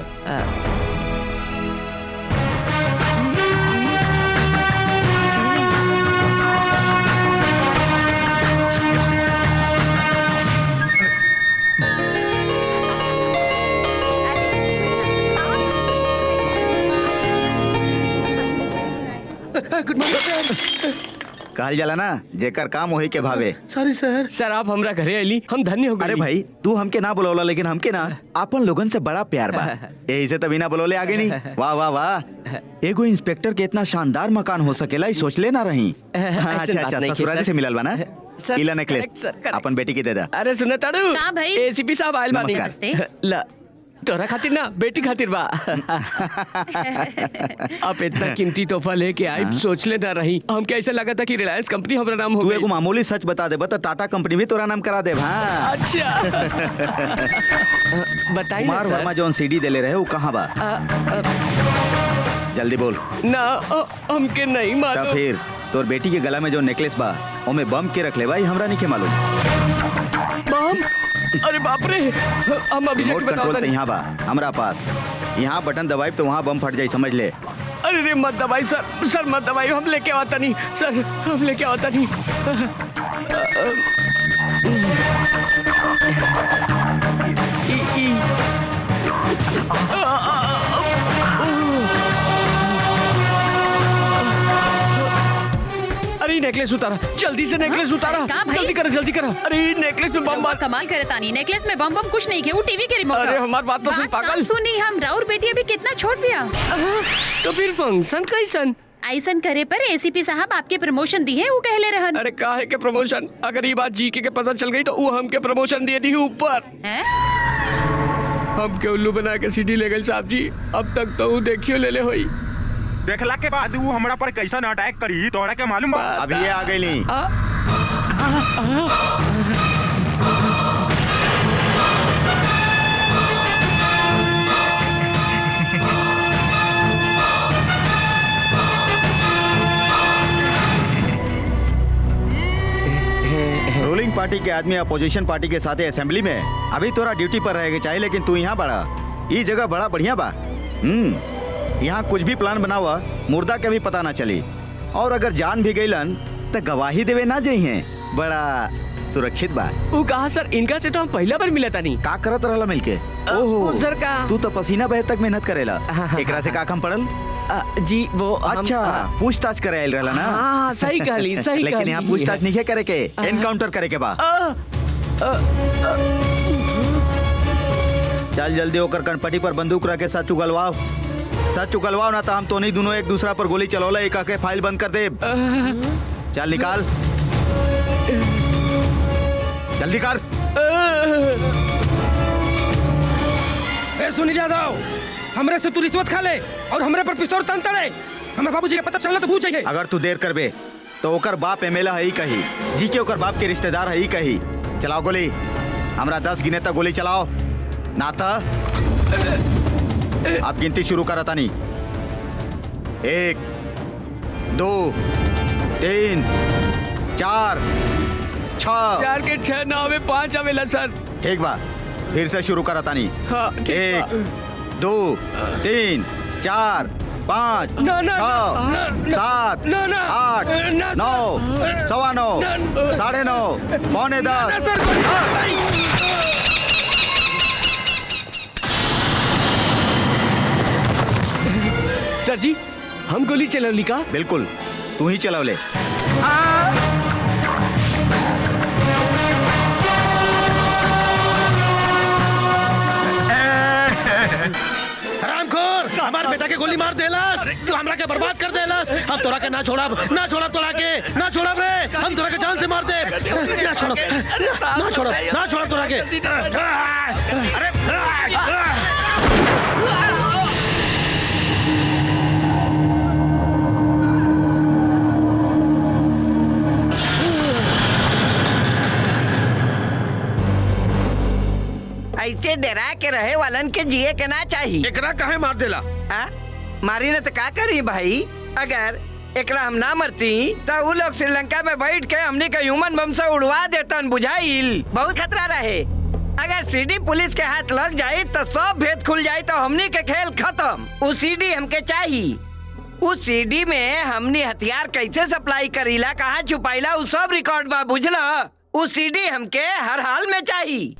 गुड मॉर्निंग सर। कहल जाला ना, जेकर काम वही के भावे। सॉरी सर। सर आप हमरा घरे आइली, हम धन्य हो गए। अरे भाई तू हमके ना बुलौला, लेकिन हमके ना अपन लोगन से बड़ा प्यार बा, यही से तभी ना बुलौले आगे नहीं। वाह वाह वाह, एगो इंस्पेक्टर के इतना शानदार मकान हो सकेला ई सोच ले ना रही। अच्छा ससुराली से मिलल बा ना? इला नेकलेस अपन बेटी के दे दा। अरे सुन ताड़ू, का भाई? एसीपी साहब आइल बानी। ला तोरा खातिर ना, बेटी खातिर बा। आप इतना कीमती तोहफा लेके आई, सोच ले ना रही। हम कैसे लगा था कि रिलायंस कंपनी हमारा नाम हो तू गई। एगो मामूली सच बता दे, बता टाटा कंपनी भी तोरा नाम करा दे। हाँ अच्छा बताइए कुमार वर्मा जो सीडी देले रहे वो कहाँ बा? जल्दी बोल ना। हमके नहीं मालूम। तो फिर तोर बेटी के गला में जो नेकलेस बा ओमे बम के रख ले भाई, हमरा नहीं के मालूम। बम? अरे बाप रे, हम अभी रिमोट कंट्रोल तो यहाँ बा हमरा पास। यहाँ बटन दबाई तो वहाँ बम फट जाए, समझ ले। अरे रे मत दबाई सर, सर मत दबाई, हम लेके आता नहीं सर, हम लेके आता नहीं। अरे नेकलेस उतारा, जल्दी से नेकलेस उतारा। जल्दी करो जल्दी करो। अरे नेकलेस में बम। कमाल करे तानी, नेकलेस में बम कुछ नहीं किया, वो टीवी के रिमोट। अरे हमारी बात तो सुन पागल। सुनी हम राउर बेटी अभी कितना छोट पिया। तो फिर फंक्शन कैसन? ऐसन करे पर एसीपी साहब आपके प्रमोशन दी है, वो कहले रहन। अरे काहे के प्रमोशन? अगर ये बात जीके के पता चल गई तो वो हमके प्रमोशन दे दी ऊपर। हम के उल्लू बना के सीढ़ी ले गए साहब जी। अब तक तो वो देखियो ले ले होई। देखला के बाद वो हमरा पर कैसा अटैक करी तोड़ा के मालूम बा? अभी ये आ गई। रूलिंग पार्टी के आदमी अपोजिशन पार्टी के साथ असेंबली में अभी तोरा ड्यूटी पर रहेगा चाहिए, लेकिन तू यहाँ बड़ा ये जगह बड़ा बढ़िया बा। यहाँ कुछ भी प्लान बना हुआ मुर्दा के भी पता ना चली, और अगर जान भी गईलन तो गवाही देवे ना जाइए, बड़ा सुरक्षित बा। वो कहा सर, इनका से तो हम पहला बार मिला था नहीं। का करत रहला मिलके? ओहो सर का तू तो पसीना बहे तक मेहनत करेला। एकरा से का कम पड़ल? जी वो अच्छा पूछताछ करे आयल रहला ना। हाँ सही कहली सही लेकिन यहाँ पूछताछ नहीं करे के, एनकाउंटर करे के बा। चल जल्दी होकर कनपटी पर बंदूक रख के सच उगलवाओ, सच उगलवाओ ना तो हम तो नहीं दोनों एक दूसरा पर गोली चलौला, एक आके फाइल बंद कर दे। चल निकाल जल्दी कर। सुनील यादव, हमरे से तू रिश्वत खा ले और हमरे पर पिस्तौल तन तड़े, हमें बाबूजी के पता चलना तो भूल जाइए। अगर तू देर करबे तो ओकर बाप एमएलए है ही कही, जी के ओकर बाप के रिश्तेदार है ही कही। चलाओ गोली, हमरा 10 गिने तक गोली चलाओ, नाता आप गिनती शुरू करता नहीं। 1 2 3 4 6 4 के 6 ना होवे 5 आवेला सर। ठीक बा, फिर से शुरू करता नहीं। हाँ, 1 2 3 4 5 6 7 8 9 9:15 9:30 9:45। सर जी हम गोली चलौली का? बिल्कुल तू ही चलौले। हरामखोर, हमारे बेटा के गोली मार देलस, तू हमरा के बर्बाद कर देलस। हम तोरा के ना छोड़ब तोरा के ना छोड़ब रे, हम तोरा के जान से मार दे। ना छोड़ब तोरा के। ऐसे डरा के रहे वालन के जिए के ना चाहिए। एकरा काहे मार देला? मारी ने तो का करी भाई, अगर एकरा हम ना मरती तो वो लोग श्रीलंका में बैठ के हमने के ह्यूमन बम से उड़वा देतन, बुझाइल बहुत खतरा रहे। अगर सीडी पुलिस के हाथ लग जाये तो सब भेद खुल जाये तो हमने के खेल खत्म। वो सीडी हमके चाहिए, उस सीडी में हमने हथियार कैसे सप्लाई करीला, कहाँ छुपाईला, वो सब रिकॉर्ड बा, बुझला। उस सीडी हमके हर हाल में चाहिए।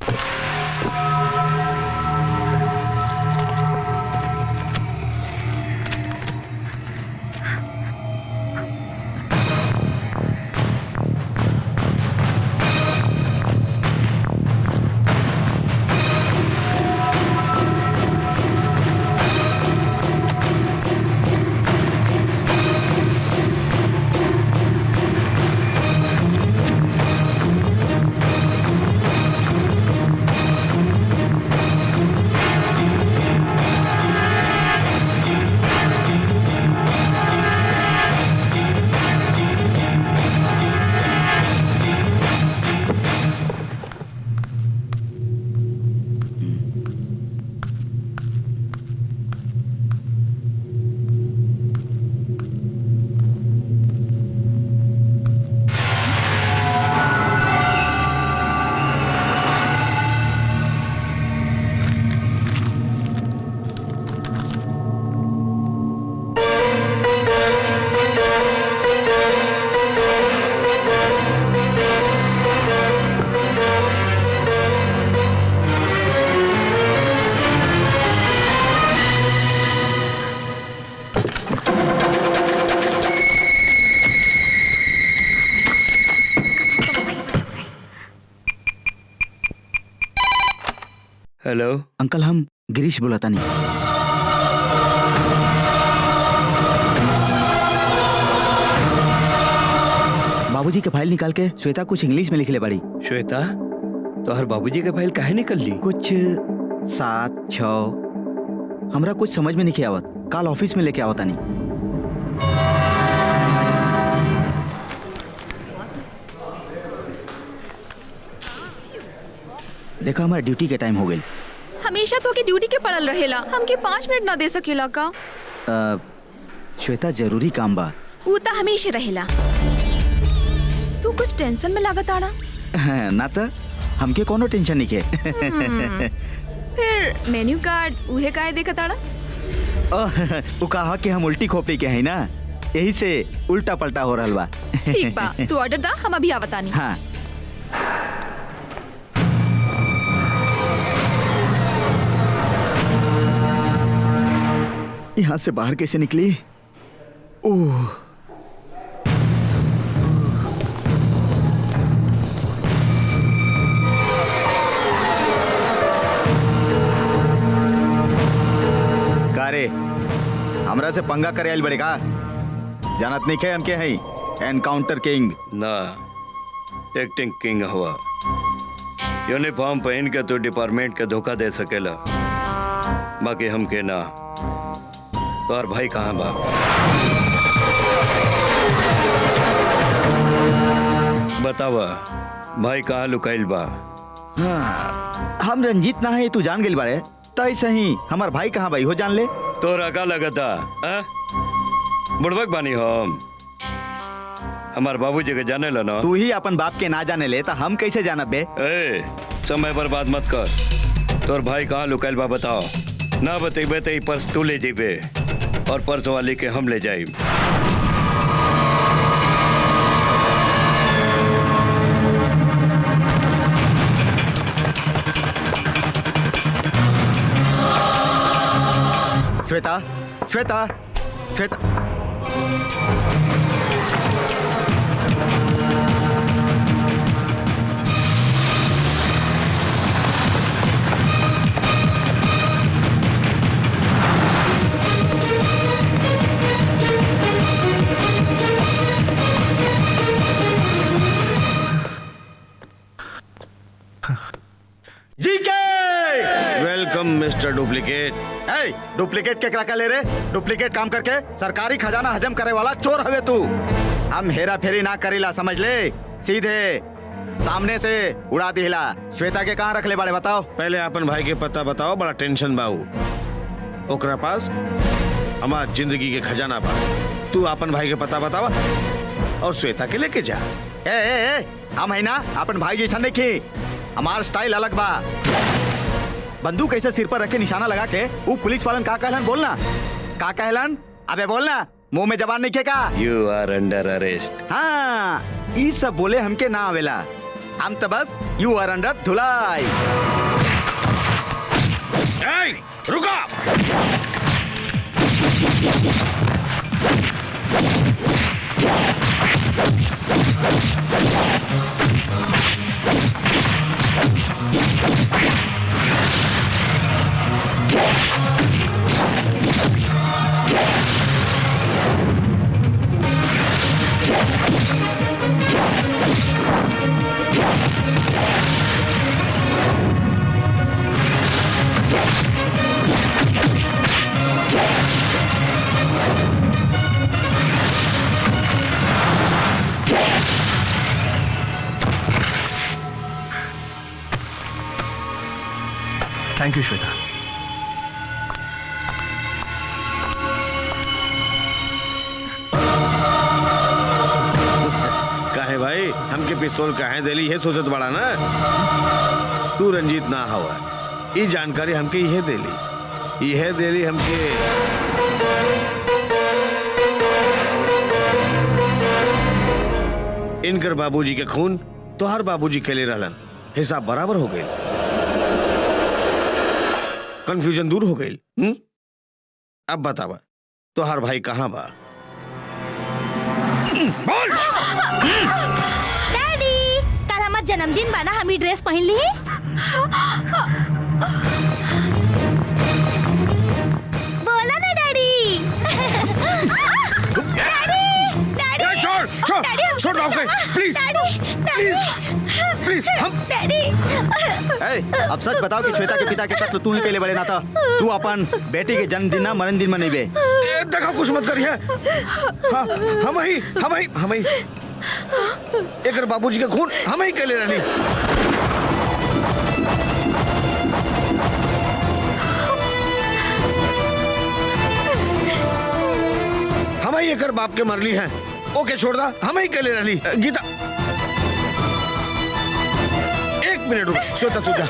हेलो अंकल हम गिरीश बोलाता नहीं। बाबूजी के फाइल निकाल के श्वेता कुछ इंग्लिश में लिख ले बड़ी। श्वेता तो हर बाबूजी के फाइल काहे निकल ली? कुछ 7 6 हमरा कुछ समझ में नहीं आवत। कल ऑफिस में लेके आवता नहीं। देखा हमारा ड्यूटी के टाइम हो गई। हमेशा तो के ड्यूटी के पड़ल रहेला, हमके 5 मिनट ना दे सकेला का? श्वेता जरूरी काम बा। ऊ त हमेशा रहेला। तू कुछ टेंशन में लागत आड़ा? ना तो हमके कोनो टेंशन नहीं के। फिर मेन्यू कार्ड उहे काहे देखत आड़ा? वो कहा कि हम उल्टी खोपड़ी के हैं ना, यही से उल्टा पलटा हो रहल बा। ठीक बा, तू ऑर्डर दा, हम अभी आवतानी। हाँ। यहाँ से बाहर कैसे निकली? ओह कारे हमरा से पंगा करे आइल बड़े का? जानत नहीं खे हम के हई एनकाउंटर किंग ना, एक्टिंग किंग हुआ। यूनिफॉर्म पहन के तो डिपार्टमेंट के धोखा दे सकेला, बाकी हम के ना। तो और भाई कहाँ बा? बतावा भाई कहाँ लुकाइल बा? हाँ, हम रंजीत ना है तू जान गेल बारे, तई सही हमार भाई कहाँ भाई हो जान ले। तोरा का लगता बुड़बक बानी हम? हमार बाबूजी के जाने ला ना? तू ही अपन बाप के ना जाने ले तो हम कैसे जानब बे? ए, समय बर्बाद मत कर। तोर भाई कहाँ लुकाइल बा बताओ। ना बतेबे तो पर्स तू ले जेबे और पर्स वाले के हम ले जाइब। Shweta Shweta Shweta welcome mister duplicate. Duplicate के क्या ले रे? डुप्लीकेट काम करके सरकारी खजाना हजम करे वाला चोर हवे तू। हम हेरा फेरी ना करेला समझ ले, सीधे सामने से उड़ा दिला। श्वेता के कहाँ रख ले बड़े बताओ? पहले अपन भाई के पता बताओ, बड़ा टेंशन बाऊ। ओकरा पास हमार जिंदगी के खजाना बा। तू अपन भाई के पता बतावा और श्वेता के लेके जा। ए, हम है ना अपन भाई जैसा नहीं की, हमार स्टाइल अलग बा। बंदूक ऐसे सिर पर रखे निशाना लगा के वो पुलिस वालन का कहलन बोलना? का कहलन? अबे बोलना, मुंह में जबान नहीं के का? You are under arrest। हाँ, ये सब बोले हमके ना आवेला। हम तो बस you are under धुलाई। रुका! Thank you Shweta. काहे भाई हमके पिस्तौल काहे देली है सोचत बड़ा ना? तू रंजीत ना हवा, ये जानकारी हमके यह देली हमके। इनकर बाबूजी के खून तोहर बाबूजी के लिए रहलन, हिसाब बराबर हो गई, कंफ्यूजन दूर हो गई। अब बतावा तोहर भाई कहाँ बा? बोल। डैडी, कल हमार जन्मदिन बा ना, हम ई ड्रेस पहन ली। बोला ना डैडी। डैडी छोड़ छोड़ छोड़ ओके प्लीज प्लीज हम डैडी। अब सच बताओ कि श्वेता के पिता के कत्ल तू ही केले बड़े ना था। तू अपन बेटी के जन्मदिन ना मरण दिन मनैबे। देखो कुछ मत करिए। हाँ हम ही एक बाबूजी के खून हम ही केले रहनी। हम ही एक बाप के मरली हैं। ओके छोड़ दा, हम ही केले रहली। गीता एक मिनट रुक। श्वेता तू जा।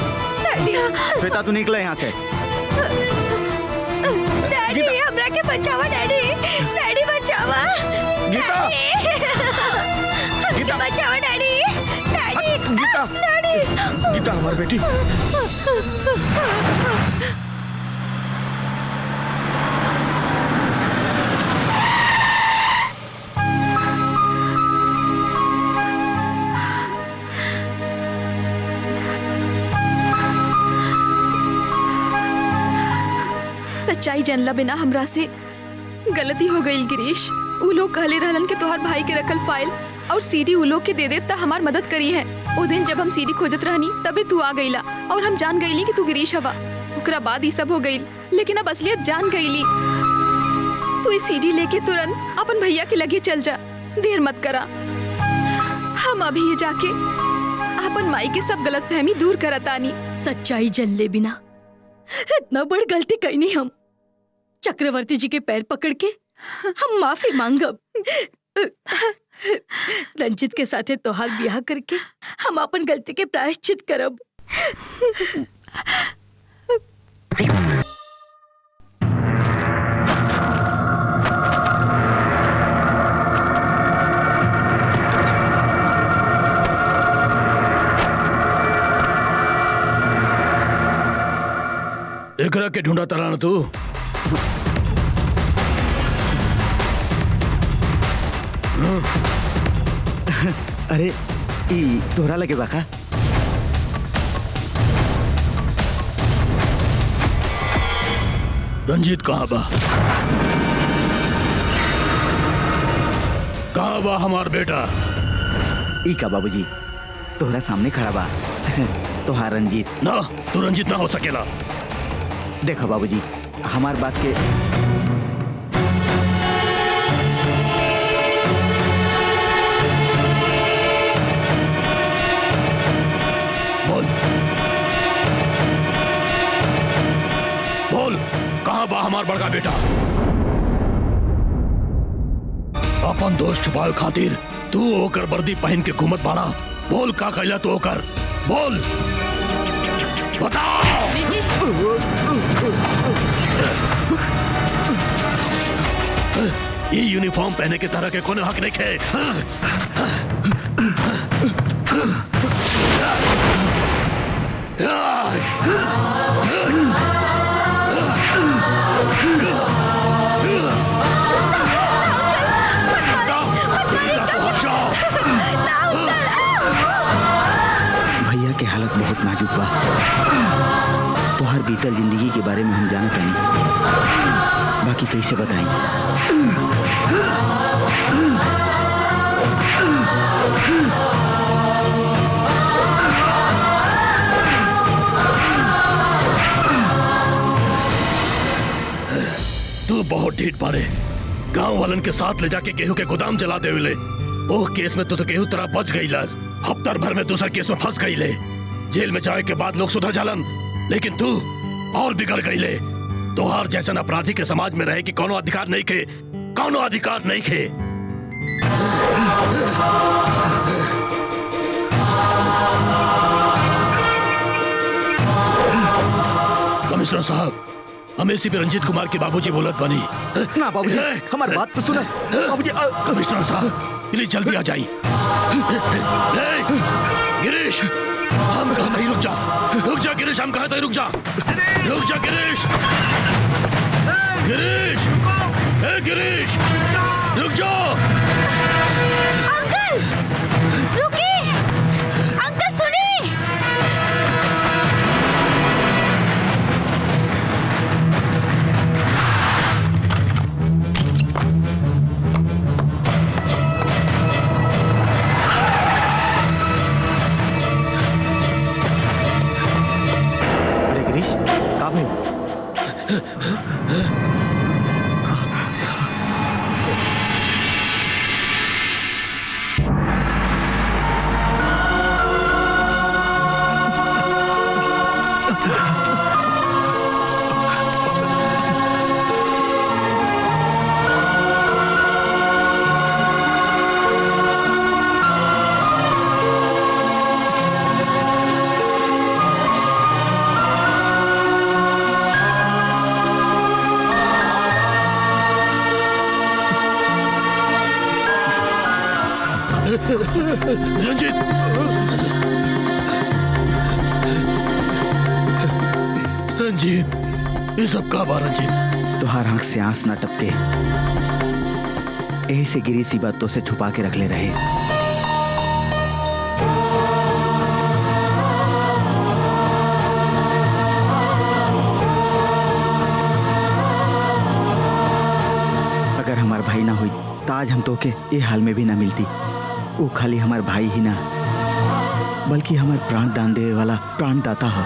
श्वेता तू निकले यहाँ से। डैडी हमरा के बचावा डैडी। डैडी बचावा। गीता गीता बचावा daddy. Daddy Gita daddy Gita हमारी बेटी। सच्चाई जानला बिना हमरा से गलती हो गई गिरीश। उ लोग कहले रहलन कि तोहर भाई के रखल फाइल और सीडी उ लोग के दे देब त हमार मदद करी है। ओ दिन जब हम सीडी खोजत रहनी तबे तू आ गईला और हम जान गईली कि तू गिरीश हवा। ओकरा बाद ही सब हो गईल, लेकिन अब असलियत जान गईली। तू इस सीडी लेके तुरंत अपन भैया के लगे चल जा, देर मत करा। हम अभी ये जाके अपन माई के सब गलतफहमी दूर करतानी। सच्चाई जानले बिना इतना बड़ गलती कईनी हम। चक्रवर्ती जी के पैर पकड़ के हम माफी मांगब। रंजित के साथे तोहार ब्याह करके हम अपन गलती के प्रायश्चित करब। एकरा के ढूंढा तराना तू। अरे ई तोहरा लगे बाका। रंजीत कहाँ बा? कहाँ बा हमार बेटा? ई का बाबूजी तोहरा सामने खड़ा बा। तोहार रंजीत ना, तू रंजीत ना हो सकेला। देखो बाबूजी हमार बात के बोल कहाँ बा हमार बड़का बेटा? अपन दोस्त छुपाए खातिर तू ओकर वर्दी पहन के घूमत बाड़ा। बोल का कहला तू ओकर? बोल बता। ये यूनिफॉर्म पहने के तरह के कोनो हक नहीं है। भैया के हालत बहुत नाजुक बा। तोहार बीतल जिंदगी के बारे में हम जानत नहीं, बाकी कैसे बताई। तू बहुत ढीठ बाड़े। गांव वालन के साथ ले जाके गेहूं के गोदाम जला देविले। ओह केस में तो गेहूं तरह बच गई। हफ्ता भर में दूसरा केस में फंस गई ले। जेल में जाए के बाद लोग सुधर जालन, लेकिन तू और बिगड़ गई ले। तोहार जैसन अपराधी के समाज में रहे कि कोनो अधिकार नहीं खे, कोनो अधिकार नहीं खे। कमिश्नर साहब, हम एसीपी रंजीत कुमार के बाबूजी बोलत बनी। ना बाबूजी हमारी बात तो सुना। बाबूजी कमिश्नर साहब प्लीज जल्दी आ जाइए। गिरीश हम कहते ही रुक जा गिरीश, हम कहते ही रुक जा गिरीश। गिरीश गिरीश रुक जाओ। अंकल रुकिए, अंकल सुनिए। रंजीत रंजीत ये सब का बा रंजीत? तुहार आंख से आंस ना टपके, यही से गिरी सी बातों से छुपा के रख ले रहे। अगर हमार भाई ना हुई तो आज हम तो के ये हाल में भी ना मिलती। वो खाली हमार भाई ही ना बल्कि हमार प्राण दान देवे वाला प्राणदाता है।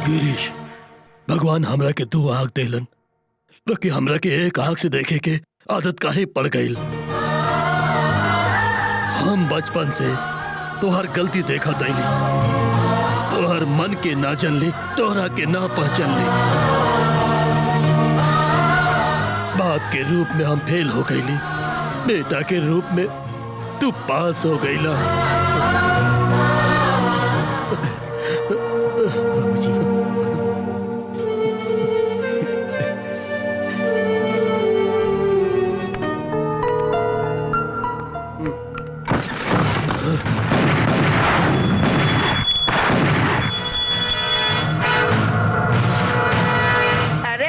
गिरीश, भगवान हमरा के दो आंख देलन, बाकी हमरा के एक आंख से देखे के आदत काहे पड़ गई। हम बचपन से तोहर गलती देखा दैली, तोहर मन के ना जन ली, तोहरा के ना पहचान ली। बाप के रूप में हम फेल हो गईली, बेटा के रूप में तू पास हो गईला।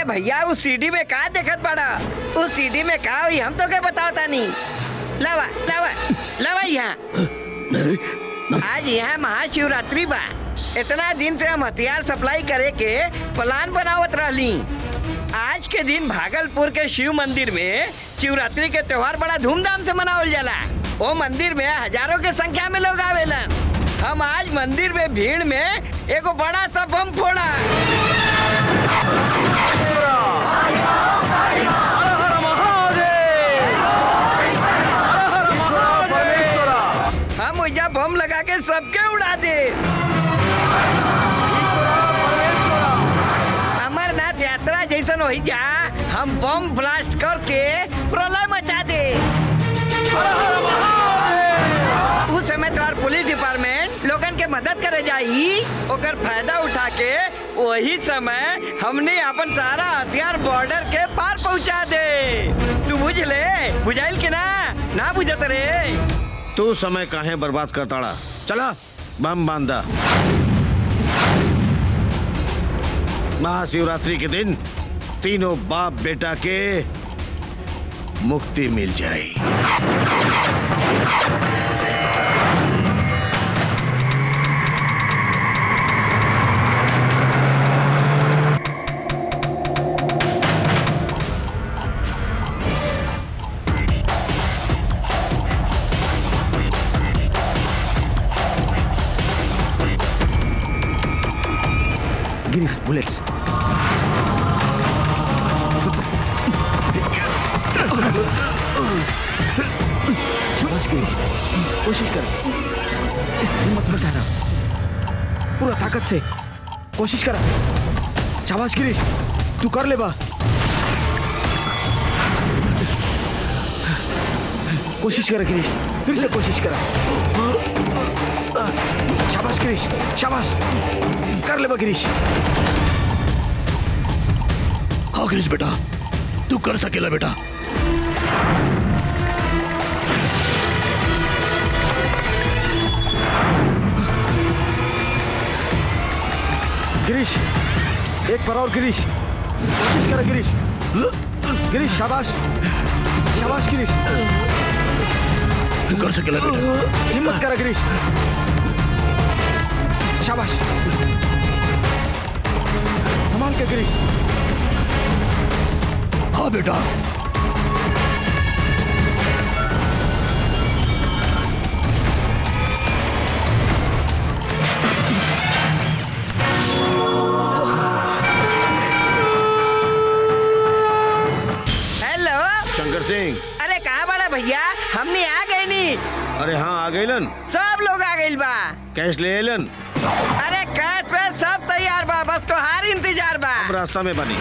भैया उस सीडी में का देखत बड़ा? उस सीडी में का हुई हम तो के बताता नहीं। लवा लवा लवा यहाँ आज यहाँ महाशिवरात्रि बा। इतना दिन से हम हथियार सप्लाई करे के प्लान बनावत रहली। आज के दिन भागलपुर के शिव मंदिर में शिवरात्रि के त्योहार बड़ा धूमधाम से मनावल जाला। वो मंदिर में हजारों के संख्या में लोग आवेलन। हम आज मंदिर में भीड़ में एगो बड़ा सा बम फोड़ा। हम उजा बम लगा के सबके उड़ा दे। अमरनाथ यात्रा जैसन हो जा हम बम ब्लास्ट करके प्रलय मचा दे। उस समय तो पुलिस डिपार्टमेंट लोगन के मदद करे जाई, ओकर फायदा उठा के वही समय हमने अपन सारा हथियार बॉर्डर के पार पहुंचा दे। तू बुझ ले, बुझाइल के ना बुझत रे। तू समय काहे बर्बाद करताड़ा? चला बम बांधा। महाशिवरात्रि के दिन तीनों बाप बेटा के मुक्ति मिल जाए। बुलेट्स कोशिश कर, हिम्मत मत हारा, पूरा ताकत से कोशिश करा। शाबाश गिरीश, तू कर ले बा। कोशिश कर गिरीश, फिर से कोशिश करा। शाबाश गिरीश, शाबाश, कर ले बा गिरीश। हाँ गिरीश बेटा, तू कर सकेला बेटा। गिरीश, एक बार और गिरीश, कोशिश कर गिरीश। गिरीश शाबाश, शाबाश गिरीश, तू कर सकेला बेटा। हिम्मत कर गिरीश, शाबाश, संभाल के गिरीश। हाँ बेटा। शंकर सिंह, अरे कहाँ बड़ा भैया? हमने आ गए नी। अरे हाँ आ गईलन, सब लोग आ गइल बा। कैश ले एलन? अरे कैश पे सब तैयार बा, बस तोहार इंतजार बा। हम रास्ता में बनी। कोशिश कर गिरीश, कोशिश कर। गिरीश, गिरीश, कोशिश कर। शाबाश गिरीश, शाबाश, कर ले बा गिरीश। हाँ गिरीश, एक बार और गिरीश, कोशिश कर गिरीश। गिरीश शाबाश, शाबाश गिरीश। हम रास्ता में बनी।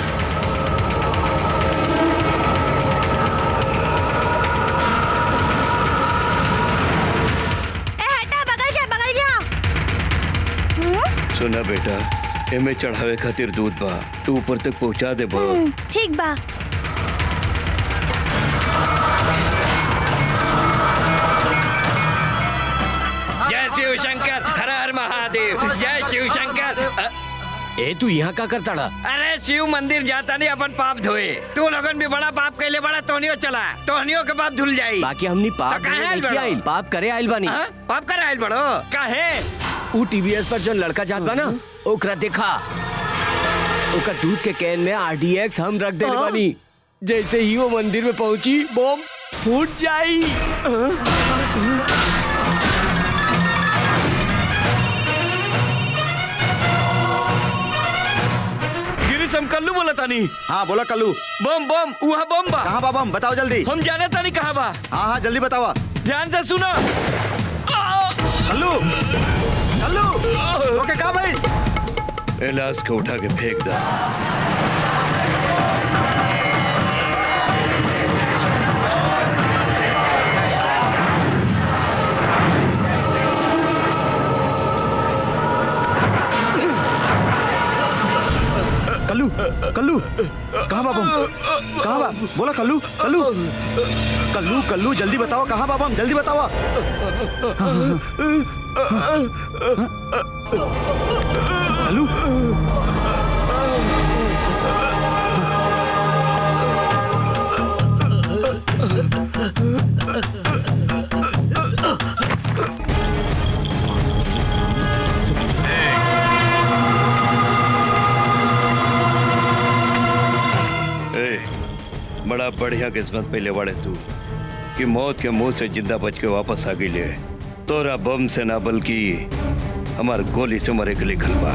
सुना बेटा, एमे चढ़ावे खातिर दूध बा, तू ऊपर तक पहुंचा दे बा। ठीक बा। जय शिव शंकर, हर हर महादेव, जय शिव शंकर। ए तू यहाँ का करता रहा? अरे शिव मंदिर जाता नहीं अपन पाप धोए। तू लोगन भी बड़ा पाप कैले, बड़ा तोहनियो चला, तोहनियो के पाप धुल जाई। बाकी हमनी पाप तो काहे नहीं आइल किया बड़ो? आइल, पाप करे आइल बानी। पाप करे आइल बड़ो काहे? ऊ टीवीएस पर जो लड़का जात बा ना, ओकरा देखा, ओकर दूध के कैन में RDX हम रख देले बानी। जैसे ही वो मंदिर में पहुंची, बम फूट जाई। गिरीश, हम कल्लू बोला तानी। हाँ बोला कल्लू। बम बम, उहा बम बा। कहाँ बा बम? बताओ जल्दी। हम जाने तानी कहाँ बा। हाँ हाँ जल्दी बतावा। ध्यान से सुनो। कल्लू, कल्लू, ओके कहाँ भाई? लाश को उठा के फेंक दा। कल्लू, कल्लू, कहाँ बा बम? कहाँ बा? बोला कल्लू, कल्लू, कल्लू, कल्लू, जल्दी बताओ कहाँ बा बम? जल्दी बताओ। कल्लू, बड़ा बढ़िया किस्मत पे ले वाले तू कि मौत के मुंह से जिंदा बच के वापस आ गई ले। तोरा बम से ना बल्कि हमार गोली से मरे के लिखल बा।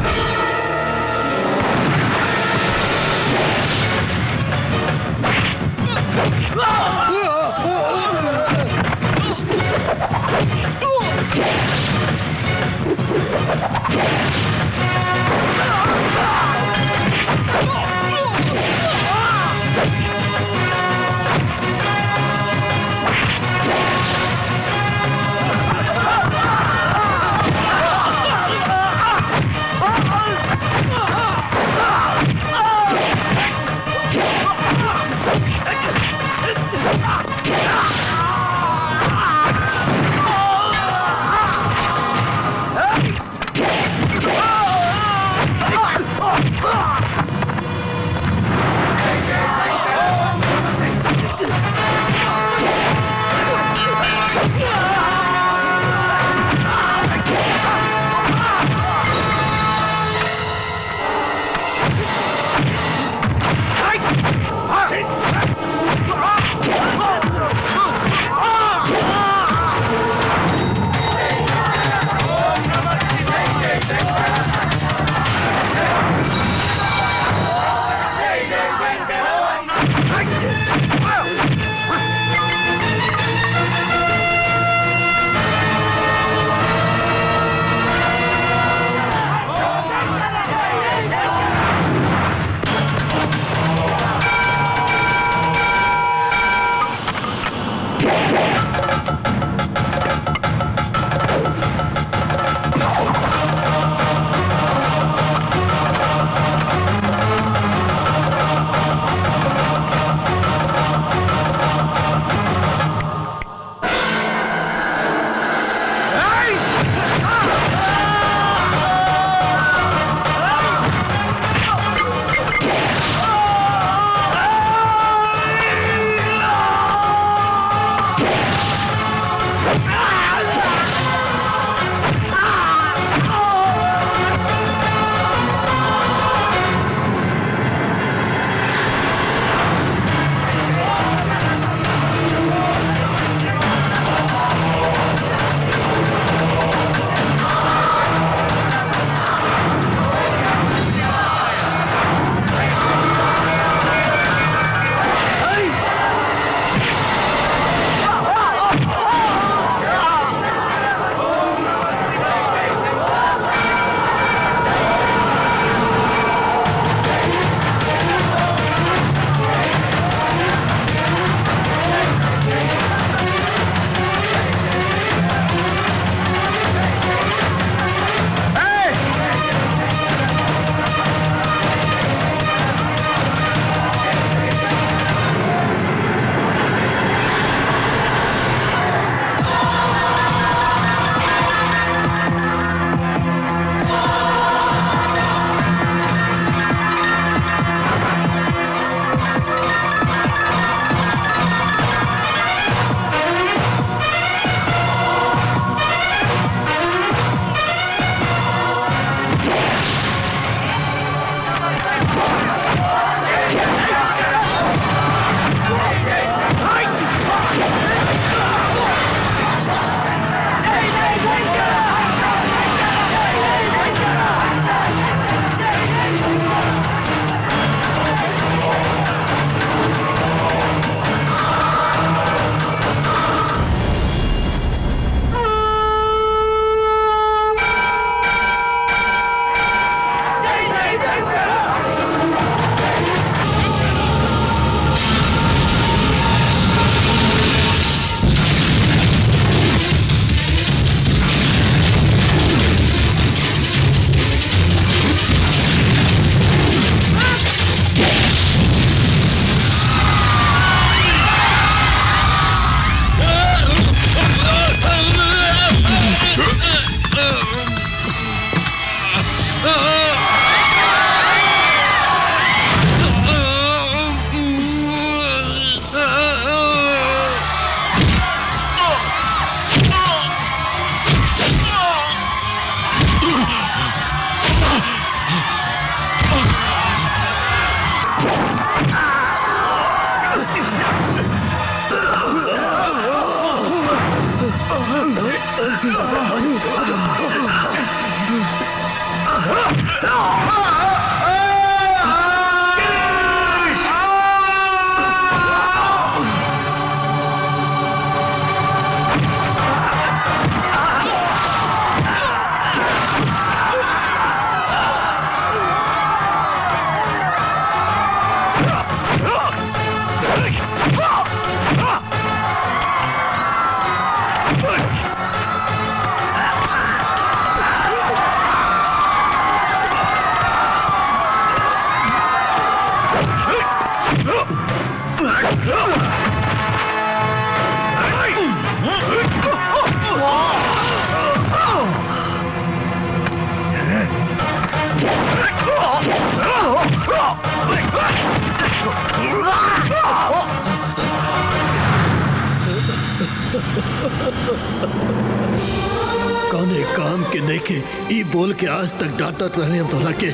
कौने काम के नहीं के ई बोल के आज तक डांटत रहे हम तोहरा के,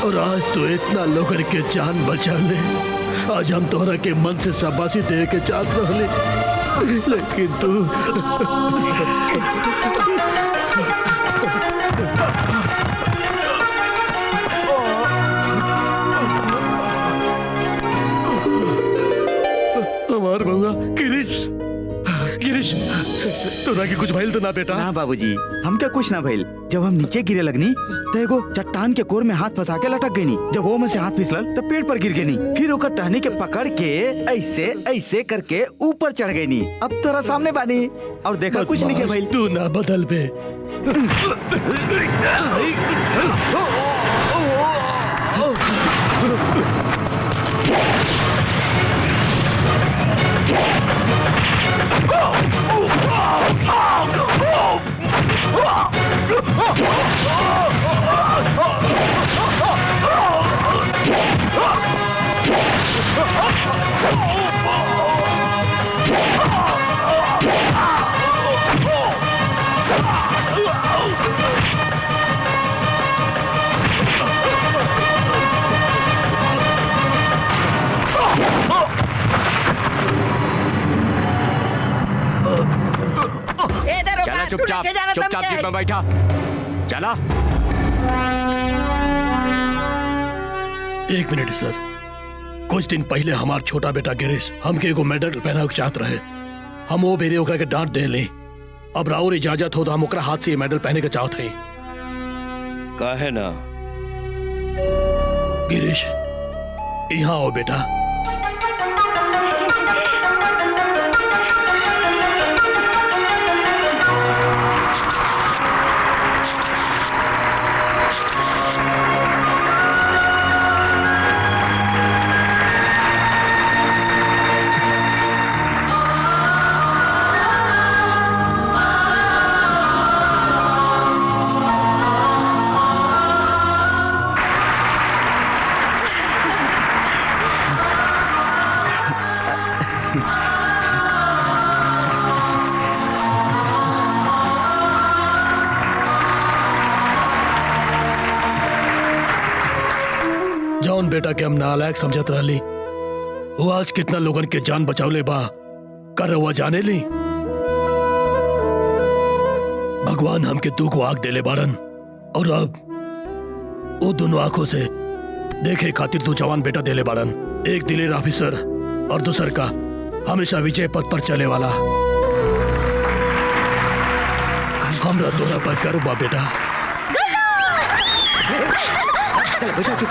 और आज तो इतना लोगन के जान बचा ले। आज हम तोहरा के मन से शाबाशी दे के चाहत रहले, लेकिन तू हमार बउआ गिरीश, गिरीश तोरा के कुछ भइल तो ना बेटा? ना बाबूजी, हमके कुछ ना भइल। जब हम नीचे गिरे लगनी तो एगो चट्टान के कोर में हाथ फंसा के लटक गई। जब वो में से हाथ फिसलल तो पेड़ पर गिर गई। फिर ओकर टहनी के पकड़ के ऐसे ऐसे करके ऊपर चढ़ गई। अब तोरा सामने बानी और देखा कुछ नहीं के भइल। तू ना बदल बे। चला चुपचाप चुपचाप जीप में बैठा, चला। 1 मिनट सर, कुछ दिन पहले हमार छोटा बेटा गिरीश हमके एगो मेडल पहना के चाहत रहे। हम वो बेरे ओकरा के डांट दे ले। अब राउर इजाजत हो तो हम ओकरा हाथ से ये मेडल पहने के चाहत हैं। काहे ना? गिरीश यहाँ आओ बेटा। जौन बेटा के हम नालायक समझत रहली, वो आज कितना लोगन के जान बचावले बा कर हुआ जाने ली। भगवान हमके दुख आंख देले बारन, और अब वो दोनों आंखों से देखे खातिर दो जवान बेटा देले बारन। एक दिलेर ऑफिसर और दूसर का हमेशा विजय पथ पर चले वाला। हमरा तोरा पर गर्व बा बेटा। बेटा चुप